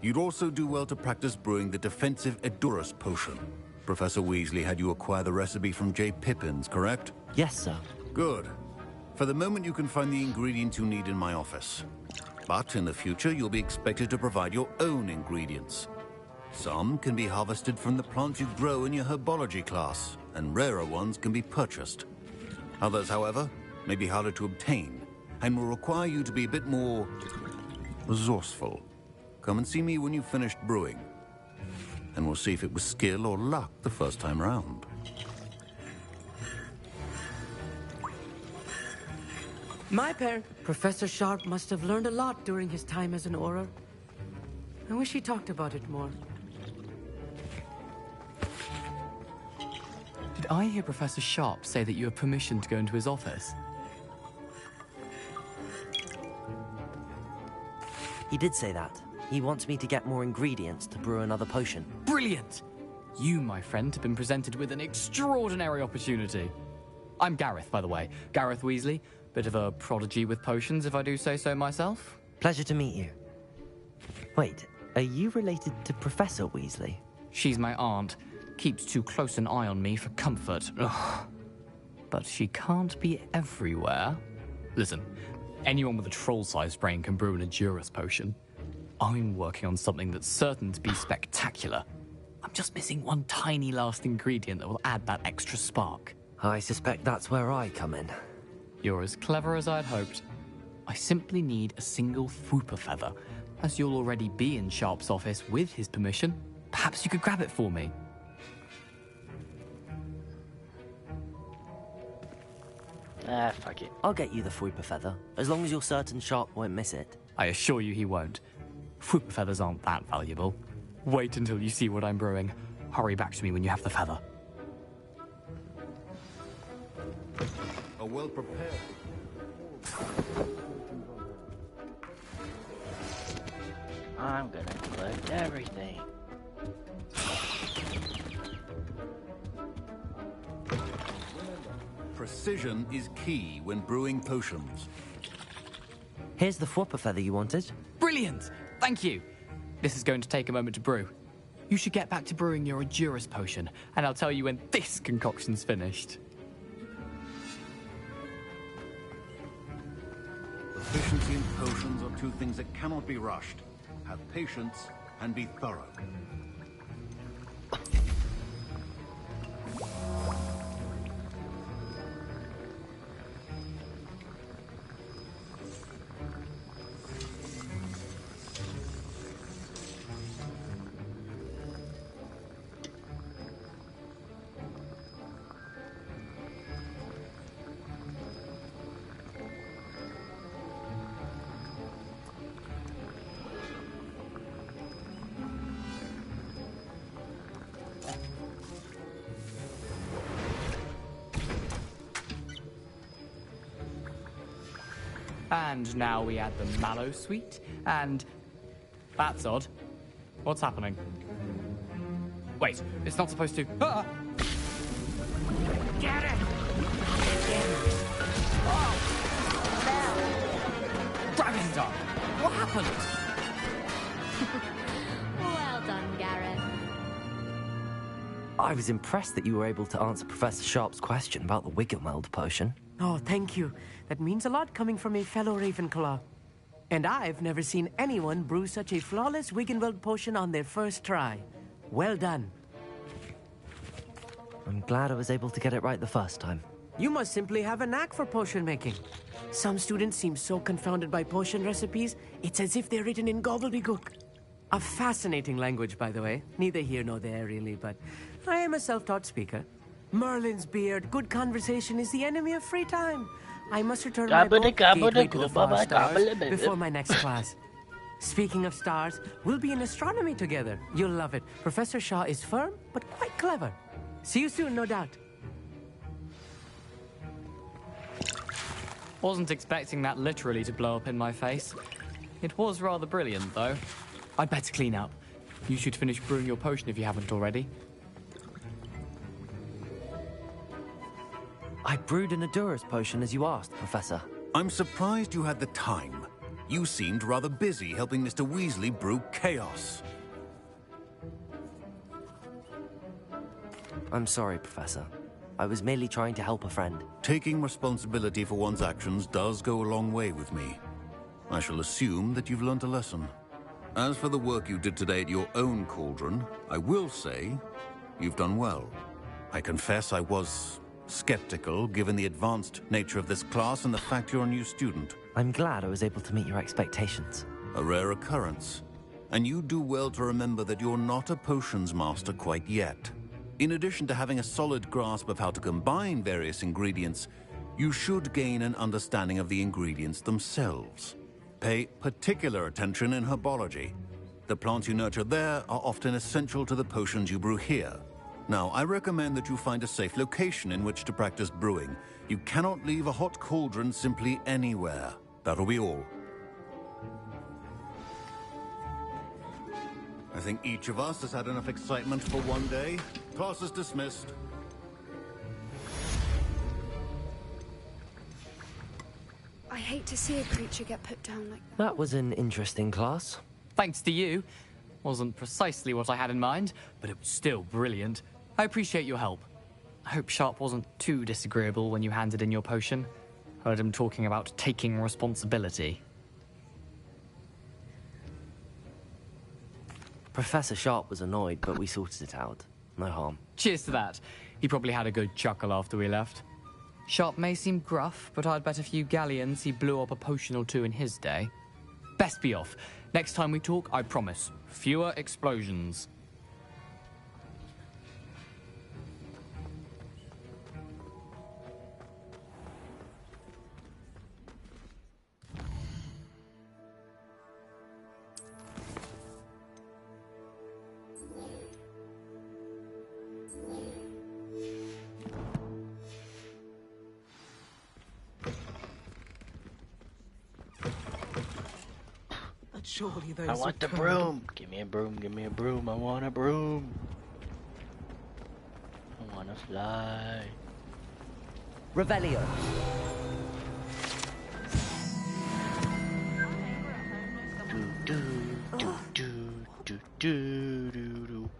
you'd also do well to practice brewing the defensive Edurus potion. Professor Weasley had you acquire the recipe from J. Pippins, correct? Yes, sir. Good. For the moment, you can find the ingredients you need in my office. But in the future, you'll be expected to provide your own ingredients. Some can be harvested from the plants you grow in your herbology class, and rarer ones can be purchased. Others, however, may be harder to obtain, and will require you to be a bit more resourceful. Come and see me when you've finished brewing, and we'll see if it was skill or luck the first time round. My parent, Professor Sharp, must have learned a lot during his time as an Auror. I wish he talked about it more. Did I hear Professor Sharp say that you have permission to go into his office? He did say that. He wants me to get more ingredients to brew another potion. Brilliant! You, my friend, have been presented with an extraordinary opportunity. I'm Gareth, by the way. Gareth Weasley. Bit of a prodigy with potions, if I do say so myself. Pleasure to meet you. Wait, are you related to Professor Weasley? She's my aunt. Keeps too close an eye on me for comfort. Ugh. But she can't be everywhere. Listen, anyone with a troll-sized brain can brew an Edurus potion. I'm working on something that's certain to be spectacular. I'm just missing one tiny last ingredient that will add that extra spark. I suspect that's where I come in. You're as clever as I'd hoped. I simply need a single Fwooper feather. As you'll already be in Sharp's office with his permission, perhaps you could grab it for me. Ah, fuck it. I'll get you the Fwooper feather, as long as you're certain Sharp won't miss it. I assure you he won't. Fwooper feathers aren't that valuable. Wait until you see what I'm brewing. Hurry back to me when you have the feather. A well-prepared... I'm gonna collect everything. Precision is key when brewing potions. Here's the Fwooper feather you wanted. Brilliant! Thank you! This is going to take a moment to brew. You should get back to brewing your Edurus potion, and I'll tell you when this concoction's finished. Efficiency and potions are two things that cannot be rushed. Have patience and be thorough. And now we add the mallow sweet, and... That's odd. What's happening? Wait, it's not supposed to... Ah! Get it! Dragon Dog! What happened? Well done, Gareth. I was impressed that you were able to answer Professor Sharp's question about the Wiggenweld potion. Oh, thank you. That means a lot coming from a fellow Ravenclaw. And I've never seen anyone brew such a flawless Wiggenweld potion on their first try. Well done. I'm glad I was able to get it right the first time. You must simply have a knack for potion making. Some students seem so confounded by potion recipes, it's as if they're written in gobbledygook. A fascinating language, by the way. Neither here nor there, really, but I am a self-taught speaker. Merlin's beard, good conversation is the enemy of free time. I must return my book, Gateway to the Far Stars, before my next class. Speaking of stars, we'll be in astronomy together. You'll love it. Professor Shaw is firm, but quite clever. See you soon, no doubt. Wasn't expecting that literally to blow up in my face. It was rather brilliant, though. I'd better clean up. You should finish brewing your potion if you haven't already. I brewed an Adurus potion as you asked, Professor. I'm surprised you had the time. You seemed rather busy helping Mr. Weasley brew chaos. I'm sorry, Professor. I was merely trying to help a friend. Taking responsibility for one's actions does go a long way with me. I shall assume that you've learnt a lesson. As for the work you did today at your own cauldron, I will say you've done well. I confess I was skeptical, given the advanced nature of this class and the fact you're a new student. I'm glad I was able to meet your expectations. A rare occurrence. And you do well to remember that you're not a potions master quite yet. In addition to having a solid grasp of how to combine various ingredients, you should gain an understanding of the ingredients themselves. Pay particular attention in herbology. The plants you nurture there are often essential to the potions you brew here. Now, I recommend that you find a safe location in which to practice brewing. You cannot leave a hot cauldron simply anywhere. That'll be all. I think each of us has had enough excitement for one day. Class is dismissed. I hate to see a creature get put down like that. That was an interesting class. Thanks to you. Wasn't precisely what I had in mind, but it was still brilliant. I appreciate your help. I hope Sharp wasn't too disagreeable when you handed in your potion. Heard him talking about taking responsibility. Professor Sharp was annoyed, but we sorted it out. No harm. Cheers to that. He probably had a good chuckle after we left. Sharp may seem gruff, but I'd bet a few galleons he blew up a potion or two in his day. Best be off. Next time we talk, I promise, fewer explosions. Surely those I want the broom. Give me a broom. Give me a broom. I want a broom. I want to fly. Revelio. Do do do do do do do.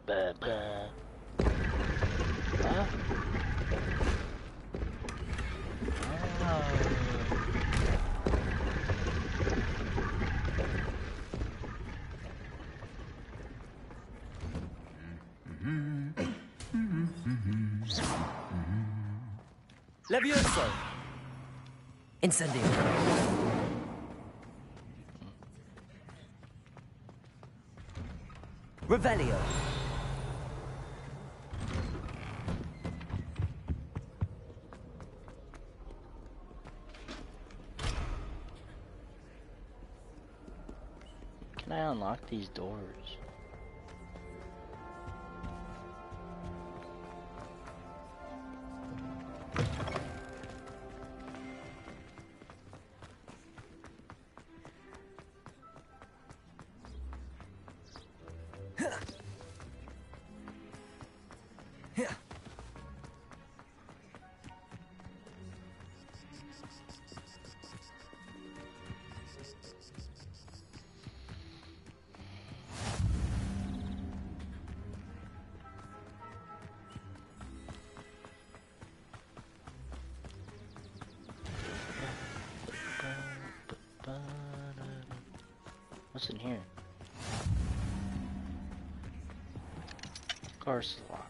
Ba ba. Huh? Levioso! Incendio. Revelio. Can I unlock these doors? What's in here? Car slot.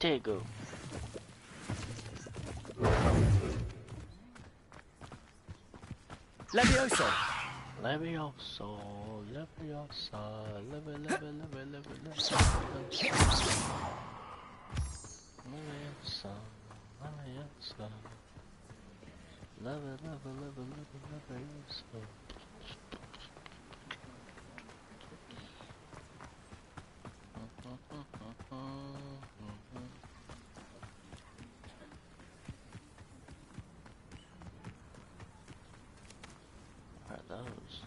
Protego. Levioso. Levioso. Leviosa. Leve. Leviosa. Leviosa. Leviosa. What are those?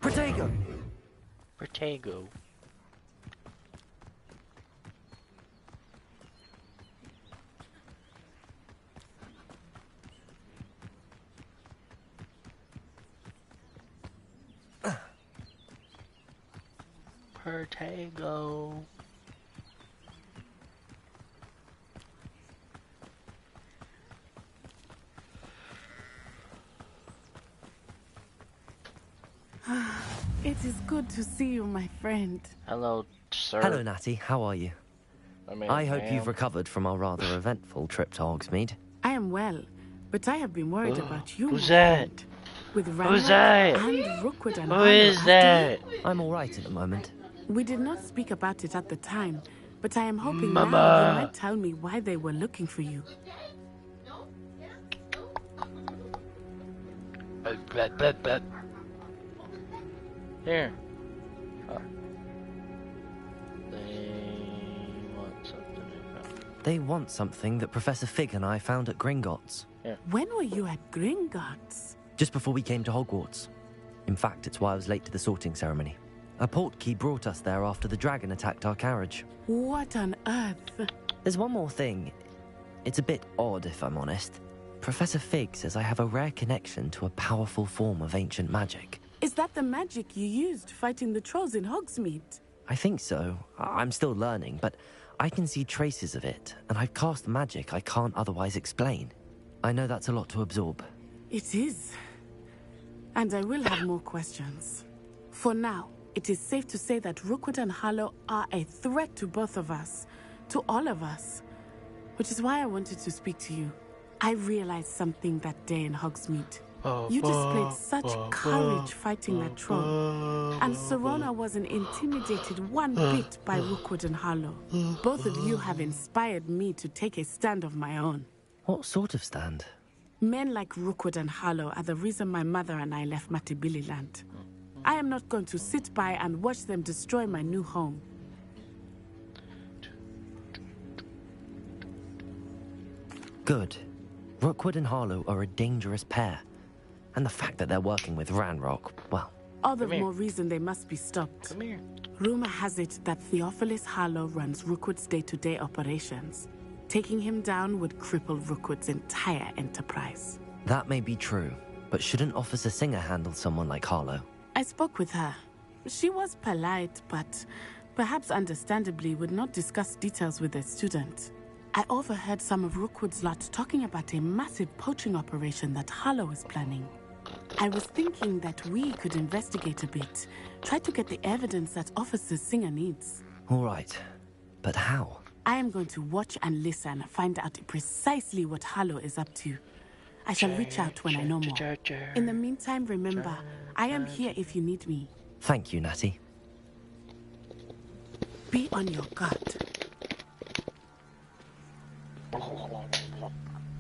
Protego! Protego. Protego. It is good to see you, my friend. Hello, sir. Hello, Natty. How are you? I hope ma'am. you've recovered from our rather eventful trip to Hogsmeade. I am well, but I have been worried about you. Who's my that? friend. With Who's Ranrock that? and Rookwood and Who Harlow is after that? you. I'm all right at the moment. We did not speak about it at the time, but I am hoping Mama. now you might tell me why they were looking for you. Here. Oh. They want something. They want something that Professor Fig and I found at Gringotts. Yeah. When were you at Gringotts? Just before we came to Hogwarts. In fact, it's why I was late to the sorting ceremony. A portkey brought us there after the dragon attacked our carriage. What on earth? There's one more thing. It's a bit odd, if I'm honest. Professor Fig says I have a rare connection to a powerful form of ancient magic. Is that the magic you used fighting the trolls in Hogsmeade? I think so. I'm still learning, but I can see traces of it, and I've cast magic I can't otherwise explain. I know that's a lot to absorb. It is. And I will have more questions. For now, it is safe to say that Rookwood and Harlow are a threat to both of us. To all of us. Which is why I wanted to speak to you. I realized something that day in Hogsmeade. You displayed such courage fighting that troll. And Serona wasn't intimidated one bit by Rookwood and Harlow. Both of you have inspired me to take a stand of my own. What sort of stand? Men like Rookwood and Harlow are the reason my mother and I left Matabeleland. I am not going to sit by and watch them destroy my new home. Good. Rookwood and Harlow are a dangerous pair. And the fact that they're working with Ranrock, well... All the more reason they must be stopped. Come here. Rumor has it that Theophilus Harlow runs Rookwood's day-to-day operations. Taking him down would cripple Rookwood's entire enterprise. That may be true, but shouldn't Officer Singer handle someone like Harlow? I spoke with her. She was polite, but perhaps understandably would not discuss details with a student. I overheard some of Rookwood's lot talking about a massive poaching operation that Harlow is planning. I was thinking that we could investigate a bit, try to get the evidence that Officer Singer needs. All right, but how? I am going to watch and listen, find out precisely what Harlow is up to. I shall reach out when I know more. In the meantime, remember, I am here if you need me. Thank you, Natty. Be on your guard.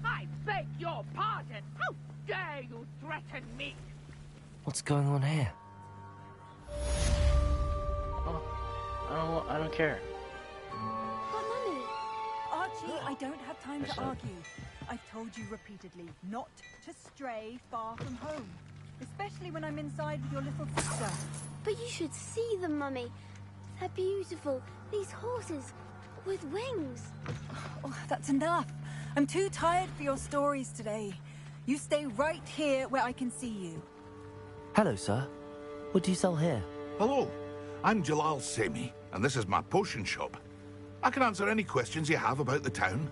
I beg your pardon. How dare you threaten me? What's going on here? Oh, I don't care. Archie, I don't have time to argue. I've told you repeatedly not to stray far from home. Especially when I'm inside with your little sister. But you should see them, Mummy. They're beautiful. These horses with wings. Oh, that's enough. I'm too tired for your stories today. You stay right here where I can see you. Hello, sir. What do you sell here? Hello, I'm Jalal Semi, and this is my potion shop. I can answer any questions you have about the town.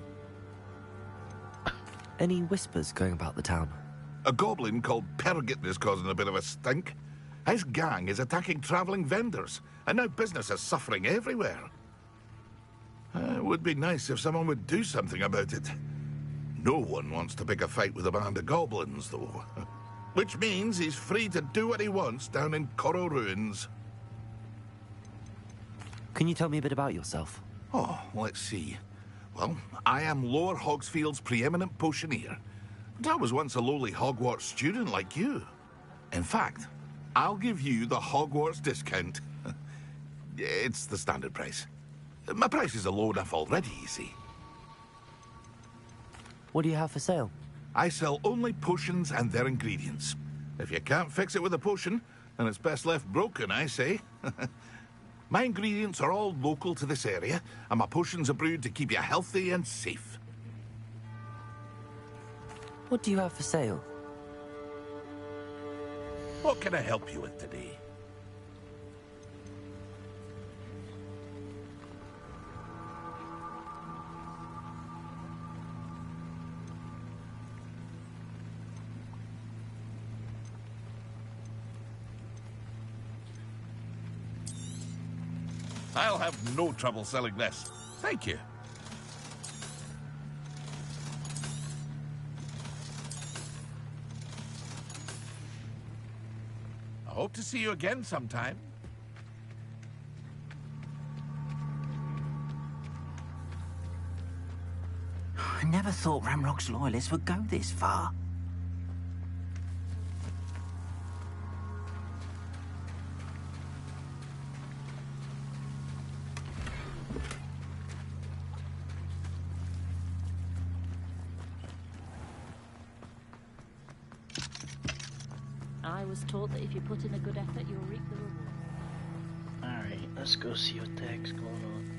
Any whispers going about the town? A goblin called Pergit is causing a bit of a stink. His gang is attacking travelling vendors, and now business is suffering everywhere. It would be nice if someone would do something about it. No one wants to pick a fight with a band of goblins, though. Which means he's free to do what he wants down in Coral Ruins. Can you tell me a bit about yourself? Oh, let's see. Well, I am Lower Hogsfield's preeminent potioneer. But I was once a lowly Hogwarts student like you. In fact, I'll give you the Hogwarts discount. It's the standard price. My prices are low enough already, you see. What do you have for sale? I sell only potions and their ingredients. If you can't fix it with a potion, then it's best left broken, I say. My ingredients are all local to this area, and my potions are brewed to keep you healthy and safe. What do you have for sale? What can I help you with today? I'll have no trouble selling this. Thank you. I hope to see you again sometime. I never thought Ramrock's loyalists would go this far. I was taught that if you put in a good effort, you'll reap the reward. Alright, let's go see what the heck's going on.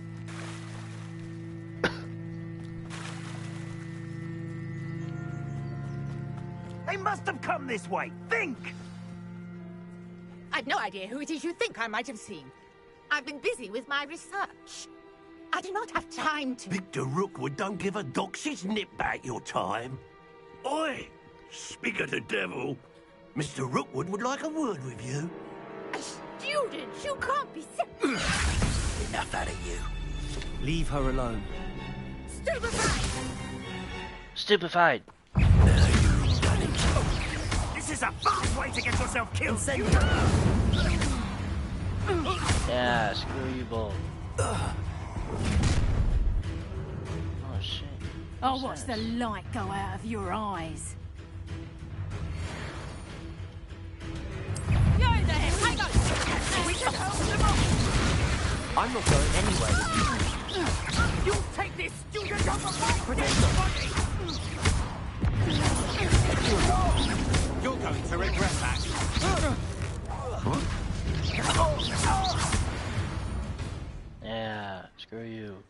They must have come this way. Think! I've no idea who it is you think I might have seen. I've been busy with my research. I do not have time to... Victor Rookwood don't give a doxy's nip back your time. Oi! Speak of the devil. Mr. Rookwood would like a word with you. A student? You can't be... Enough out of you. Leave her alone. Stupefied! Stupefied! This is a fast way to get yourself killed. Yeah, screw you both. Oh shit. I'll watch the light go out of your eyes. You're in there! Hang on! We can help them off! I'm not going anywhere. You'll take this student off of my body! You're going to regret that. Yeah, screw you.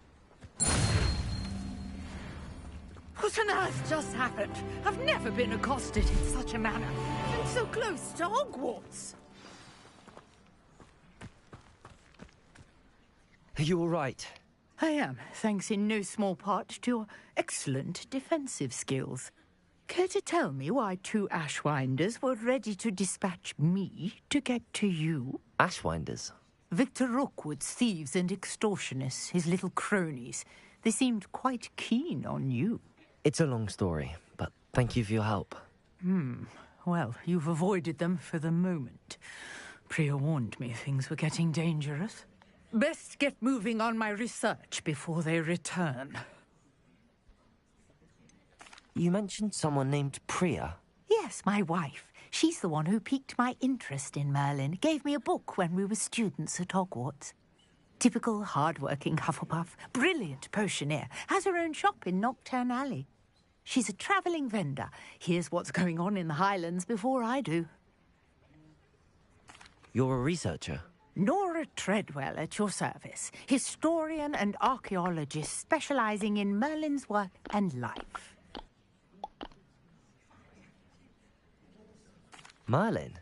What on earth just happened? I've never been accosted in such a manner. And so close to Hogwarts. Are you all right? I am, thanks in no small part to your excellent defensive skills. Care to tell me why two Ashwinders were ready to dispatch me to get to you? Ashwinders? Victor Rookwood's thieves and extortionists, his little cronies. They seemed quite keen on you. It's a long story, but thank you for your help. Well, you've avoided them for the moment. Priya warned me things were getting dangerous. Best get moving on my research before they return. You mentioned someone named Priya. Yes, my wife. She's the one who piqued my interest in Merlin. Gave me a book when we were students at Hogwarts. Typical hard-working Hufflepuff, brilliant potioneer, has her own shop in Knockturn Alley. She's a travelling vendor. Hears what's going on in the Highlands before I do. You're a researcher? Nora Treadwell at your service. Historian and archaeologist specialising in Merlin's work and life. Merlin?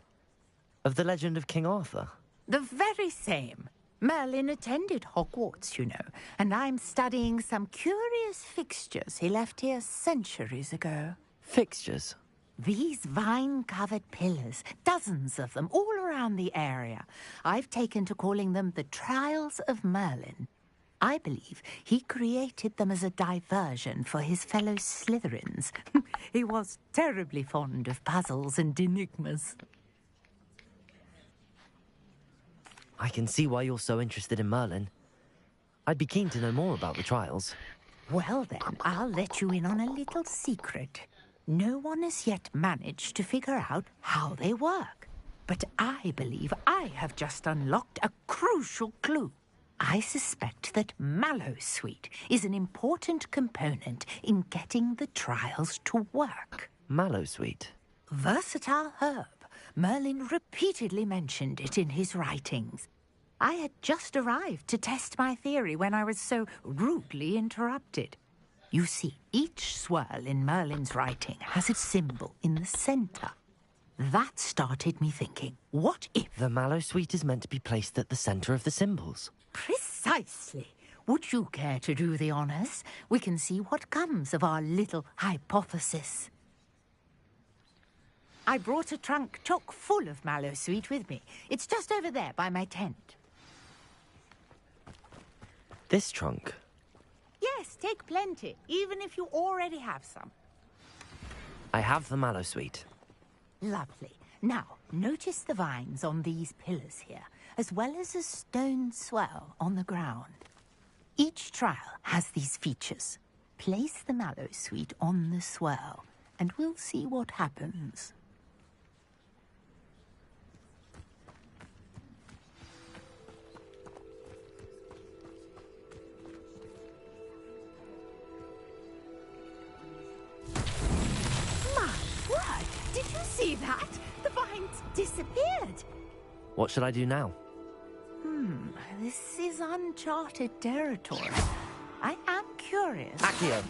Of the legend of King Arthur? The very same. Merlin attended Hogwarts, you know, and I'm studying some curious fixtures he left here centuries ago. Fixtures? These vine-covered pillars, dozens of them, all around the area. I've taken to calling them the Trials of Merlin. I believe he created them as a diversion for his fellow Slytherins. He was terribly fond of puzzles and enigmas. I can see why you're so interested in Merlin. I'd be keen to know more about the trials. Well then, I'll let you in on a little secret. No one has yet managed to figure out how they work. But I believe I have just unlocked a crucial clue. I suspect that Mallowsweet is an important component in getting the trials to work. Mallowsweet? Versatile herb. Merlin repeatedly mentioned it in his writings. I had just arrived to test my theory when I was so rudely interrupted. You see, each swirl in Merlin's writing has its symbol in the center. That started me thinking, what if... The Mallowsweet is meant to be placed at the center of the symbols. Precisely. Would you care to do the honors? We can see what comes of our little hypothesis. I brought a trunk chock full of Mallowsweet with me. It's just over there by my tent. This trunk? Yes, take plenty, even if you already have some. I have the Mallowsweet. Lovely. Now, notice the vines on these pillars here, as well as a stone swell on the ground. Each trial has these features. Place the Mallowsweet on the swell, and we'll see what happens. Did you see that? The vines disappeared. What should I do now? This is uncharted territory. I am curious. Accio.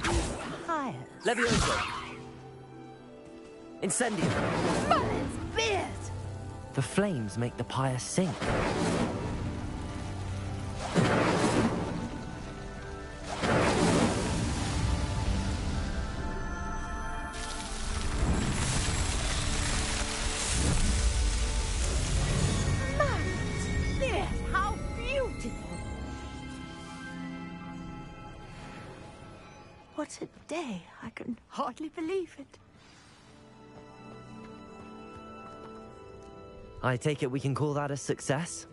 Hires. Levioso. Incendio. Merlin's beard! The flames make the pyre sink. What a day. I can hardly believe it. I take it we can call that a success?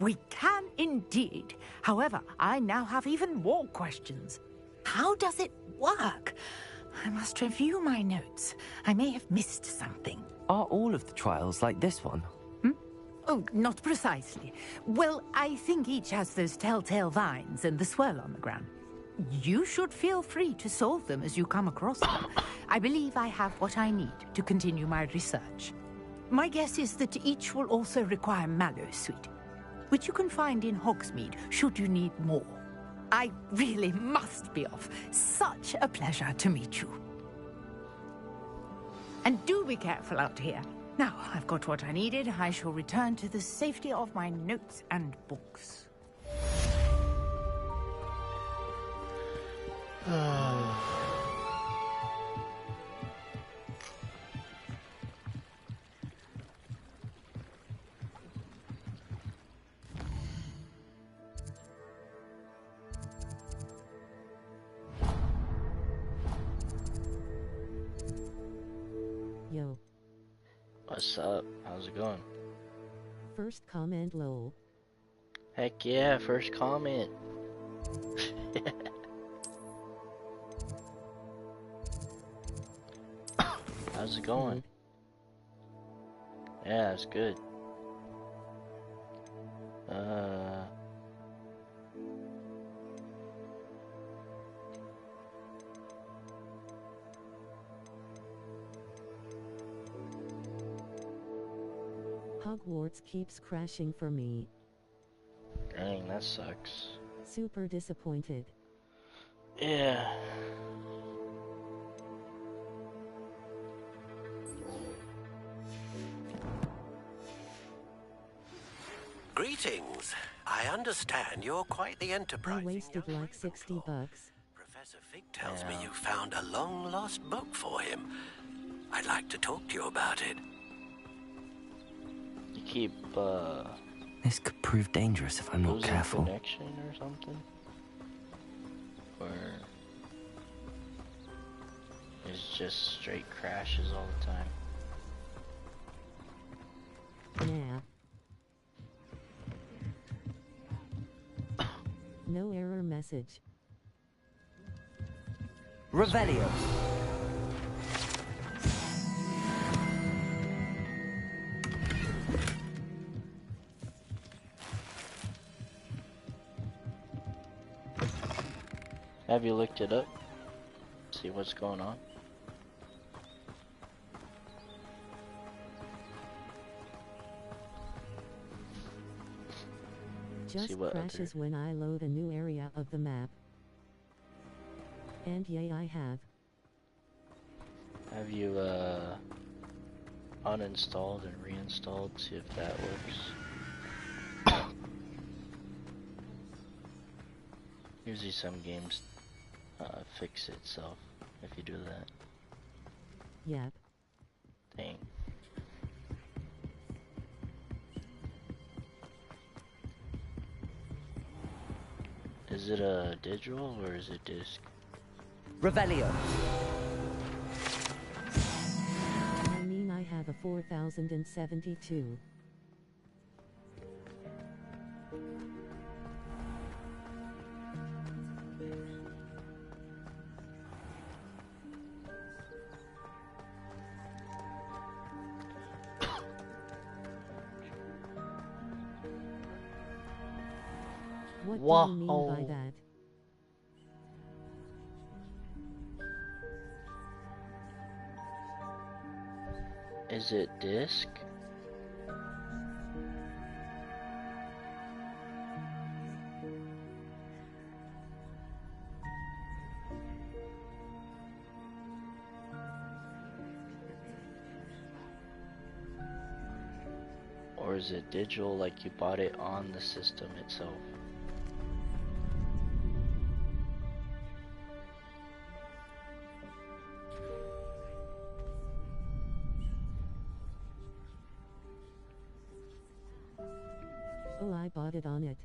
We can indeed. However, I now have even more questions. How does it work? I must review my notes. I may have missed something. Are all of the trials like this one? Oh, not precisely. Well, I think each has those telltale vines and the swirl on the ground. You should feel free to solve them as you come across them. I believe I have what I need to continue my research. My guess is that each will also require Mallowsweet, which you can find in Hogsmeade should you need more. I really must be off. Such a pleasure to meet you. And do be careful out here. Now, I've got what I needed. I shall return to the safety of my notes and books. Yo. What's up? How's it going? First comment lol. Heck yeah, first comment. How's it going? Yeah, it's good. Hogwarts keeps crashing for me. Dang, that sucks. Super disappointed. Yeah. Greetings. I understand you're quite the I enterprising wasted young like $60. Professor Fig tells me you found a long-lost book for him. I'd like to talk to you about it. You keep, This could prove dangerous if I'm not losing careful. connection or something? Or it's just straight crashes all the time? Yeah. No error message. Revelio. Have you looked it up? See what's going on? Just crashes when I load a new area of the map. And yay, I have. Have you uninstalled and reinstalled? See if that works. Usually some games fix itself if you do that. Yep. Dang. Is it a digital or is it disc? Revelio. I mean, I have a 4072. What do you mean by that? Is it disc? Or is it digital, like you bought it on the system itself? Oh, I bought it on it.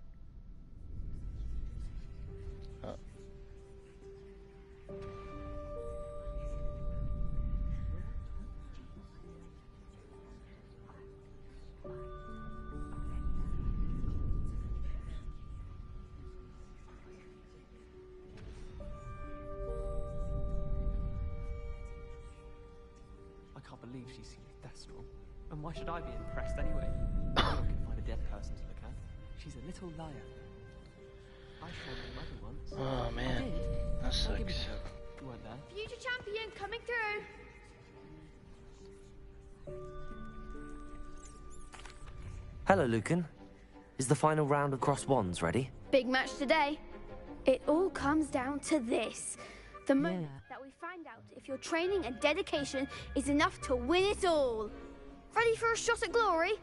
I can't believe she's seen that strong. And why should I be impressed anyway? Anyone can find a dead person to look at. She's a little liar. I saw my mother once. Oh man, I did. that Don't give me sucks. the hook. You weren't there. Future champion coming through. Hello, Lucan. Is the final round of cross wands ready? Big match today. It all comes down to this. The moment that we find out if your training and dedication is enough to win it all. Ready for a shot at glory?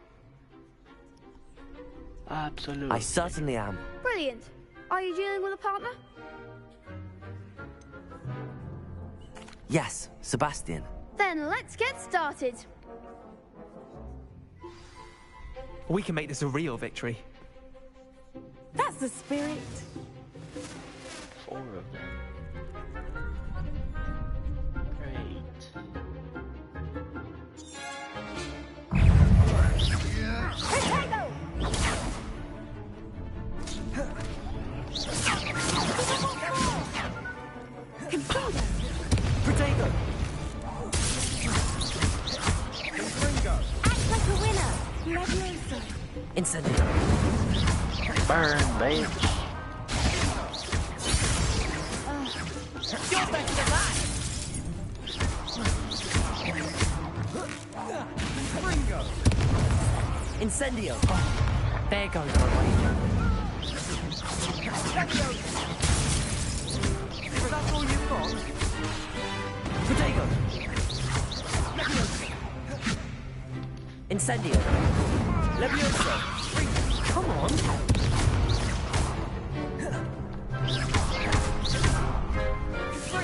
Absolutely. I certainly am. Brilliant. Are you dealing with a partner? Yes, Sebastian. Then let's get started. We can make this a real victory. That's the spirit. 4 of them. Great. Protego! Act like a winner. Leviosa. Incendio. Burn, bitch. You're better than that. Incendio. There goes my wager. Is that all you've got? Protego. Incendio. Levioso. Come on.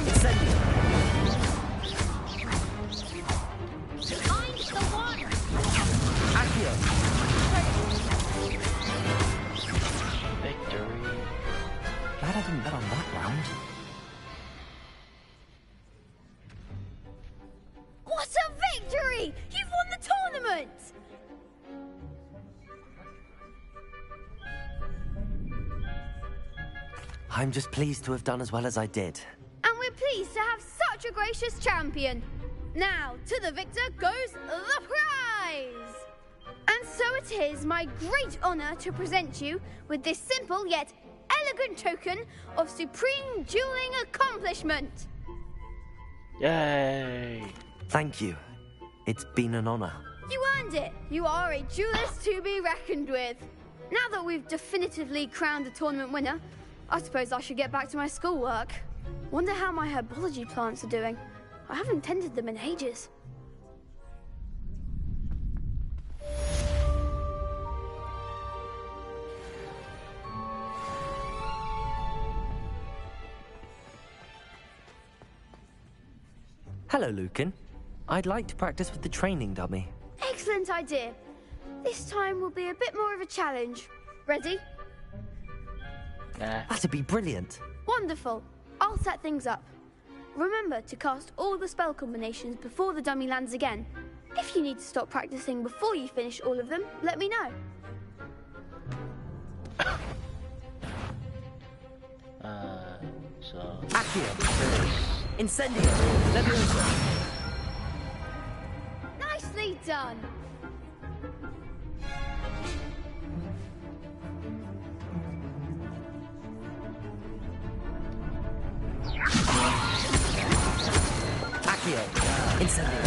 Incendio. Find the one. Accio. Victory. Glad I didn't bet on that round. What a victory! You've won the tournament! I'm just pleased to have done as well as I did. And we're pleased to have such a gracious champion. Now, to the victor goes the prize! And so it is my great honor to present you with this simple yet elegant token of supreme dueling accomplishment. Yay! Thank you. It's been an honor. You earned it. You are a duelist to be reckoned with. Now that we've definitively crowned the tournament winner, I suppose I should get back to my schoolwork. Wonder how my herbology plants are doing. I haven't tended them in ages. Hello, Lucan. I'd like to practice with the training dummy. Excellent idea. This time will be a bit more of a challenge. Ready? Nah. That'd be brilliant. Wonderful. I'll set things up. Remember to cast all the spell combinations before the dummy lands again. If you need to stop practicing before you finish all of them, let me know. So... Accio. Incendio. Leviosa. Nicely done. Accio. Incendio.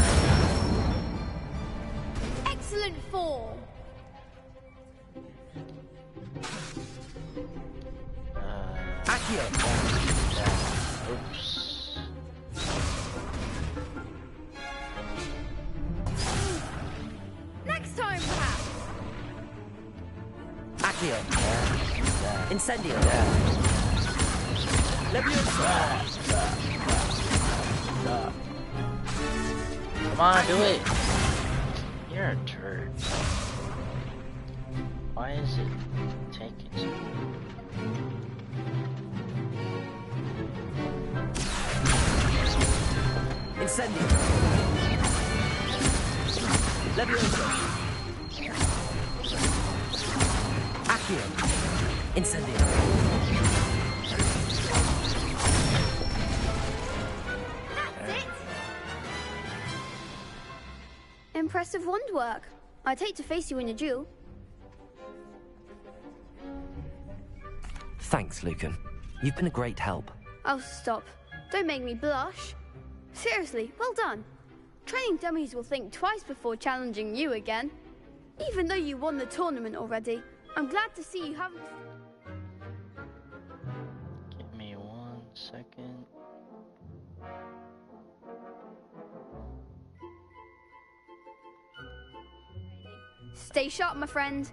Excellent form. Accio. Oops. Next time, perhaps. Accio. Incendio. Leviosa. Come on, do it! You're a turd. Why is it taking so long? Incendio. Leviosa. Accio. Incendio. Impressive wand work. I'd hate to face you in a duel. Thanks, Lucan. You've been a great help. Oh, stop. Don't make me blush. Seriously, well done. Training dummies will think twice before challenging you again. Even though you won the tournament already, I'm glad to see you haven't... Give me 1 second. Stay sharp, my friend.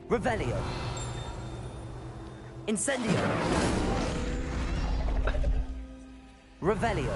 Revelio. Incendio. Revelio.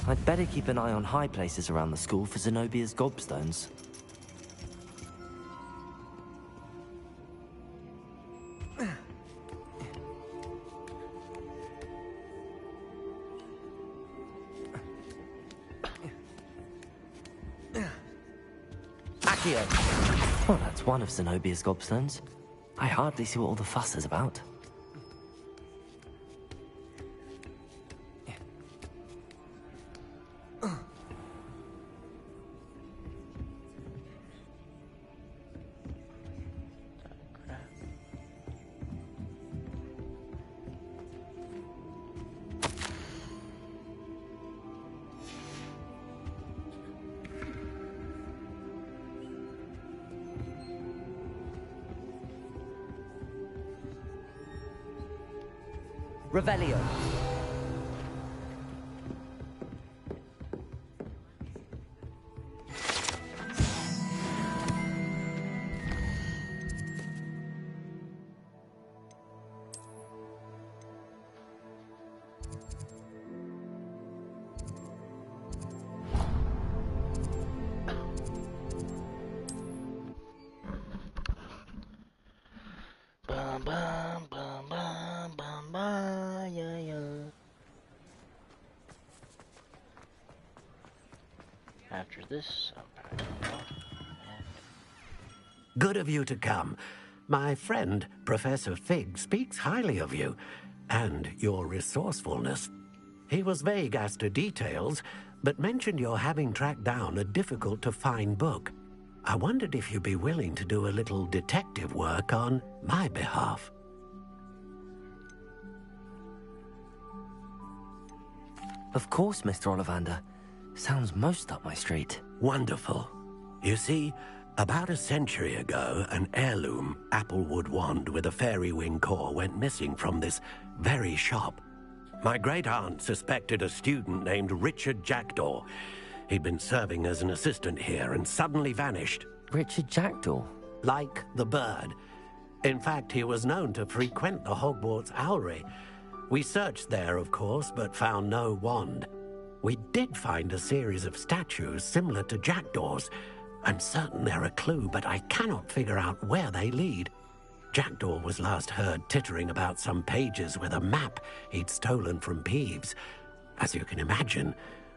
I'd better keep an eye on high places around the school for Zenobia's gobstones. Accio! Well, that's one of Zenobia's gobstones. I hardly see what all the fuss is about. Revelio. Bum bum bum bum bum bum, yeah yeah. After this, I'm back off. Good of you to come. My friend, Professor Fig, speaks highly of you, and your resourcefulness. He was vague as to details, but mentioned your having tracked down a difficult-to-find book. I wondered if you'd be willing to do a little detective work on my behalf. Of course, Mr. Ollivander. Sounds most up my street. Wonderful. You see, about a century ago, an heirloom applewood wand with a fairy wing core went missing from this very shop. My great-aunt suspected a student named Richard Jackdaw. He'd been serving as an assistant here and suddenly vanished. Richard Jackdaw? Like the bird. In fact, he was known to frequent the Hogwarts Owlery. We searched there, of course, but found no wand. We did find a series of statues similar to Jackdaw's. I'm certain they're a clue, but I cannot figure out where they lead. Jackdaw was last heard tittering about some pages with a map he'd stolen from Peeves. As you can imagine,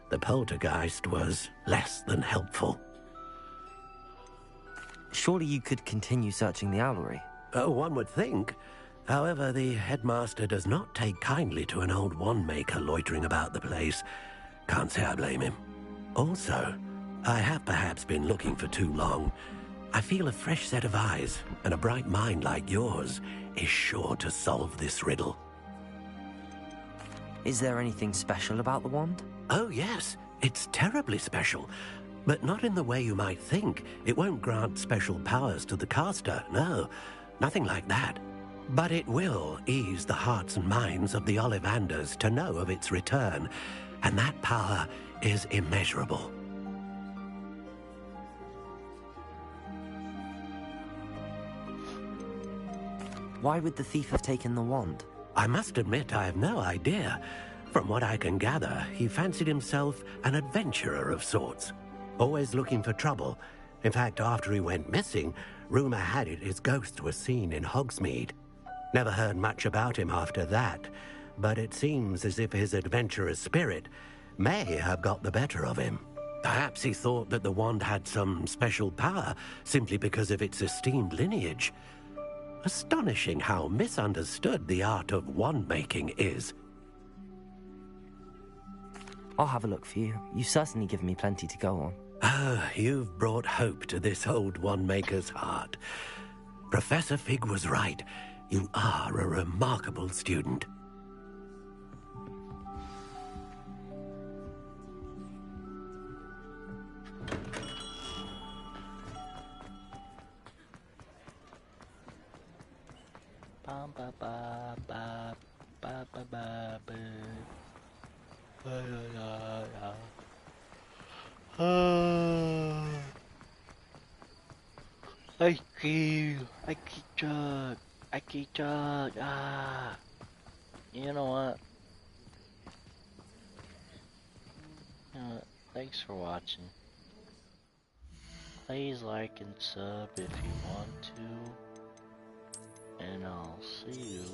the poltergeist was less than helpful. Surely you could continue searching the owlery? Oh, one would think. However, the headmaster does not take kindly to an old wand-maker loitering about the place. Can't say I blame him. Also, I have perhaps been looking for too long. I feel a fresh set of eyes and a bright mind like yours is sure to solve this riddle. Is there anything special about the wand? Oh, yes. It's terribly special. But not in the way you might think. It won't grant special powers to the caster, no. Nothing like that. But it will ease the hearts and minds of the Ollivanders to know of its return, and that power is immeasurable. Why would the thief have taken the wand? I must admit I have no idea. From what I can gather, he fancied himself an adventurer of sorts. Always looking for trouble. In fact, after he went missing, rumor had it his ghost was seen in Hogsmeade. Never heard much about him after that, but it seems as if his adventurous spirit may have got the better of him. Perhaps he thought that the wand had some special power simply because of its esteemed lineage. Astonishing how misunderstood the art of wand-making is. I'll have a look for you. You've certainly given me plenty to go on. Ah, you've brought hope to this old wand-maker's heart. Professor Fig was right. You are a remarkable student. Ba ba ba ba ba ba ba ba. I keep jug. You know what? thanks for watching. Please like and sub if you want to. And I'll see you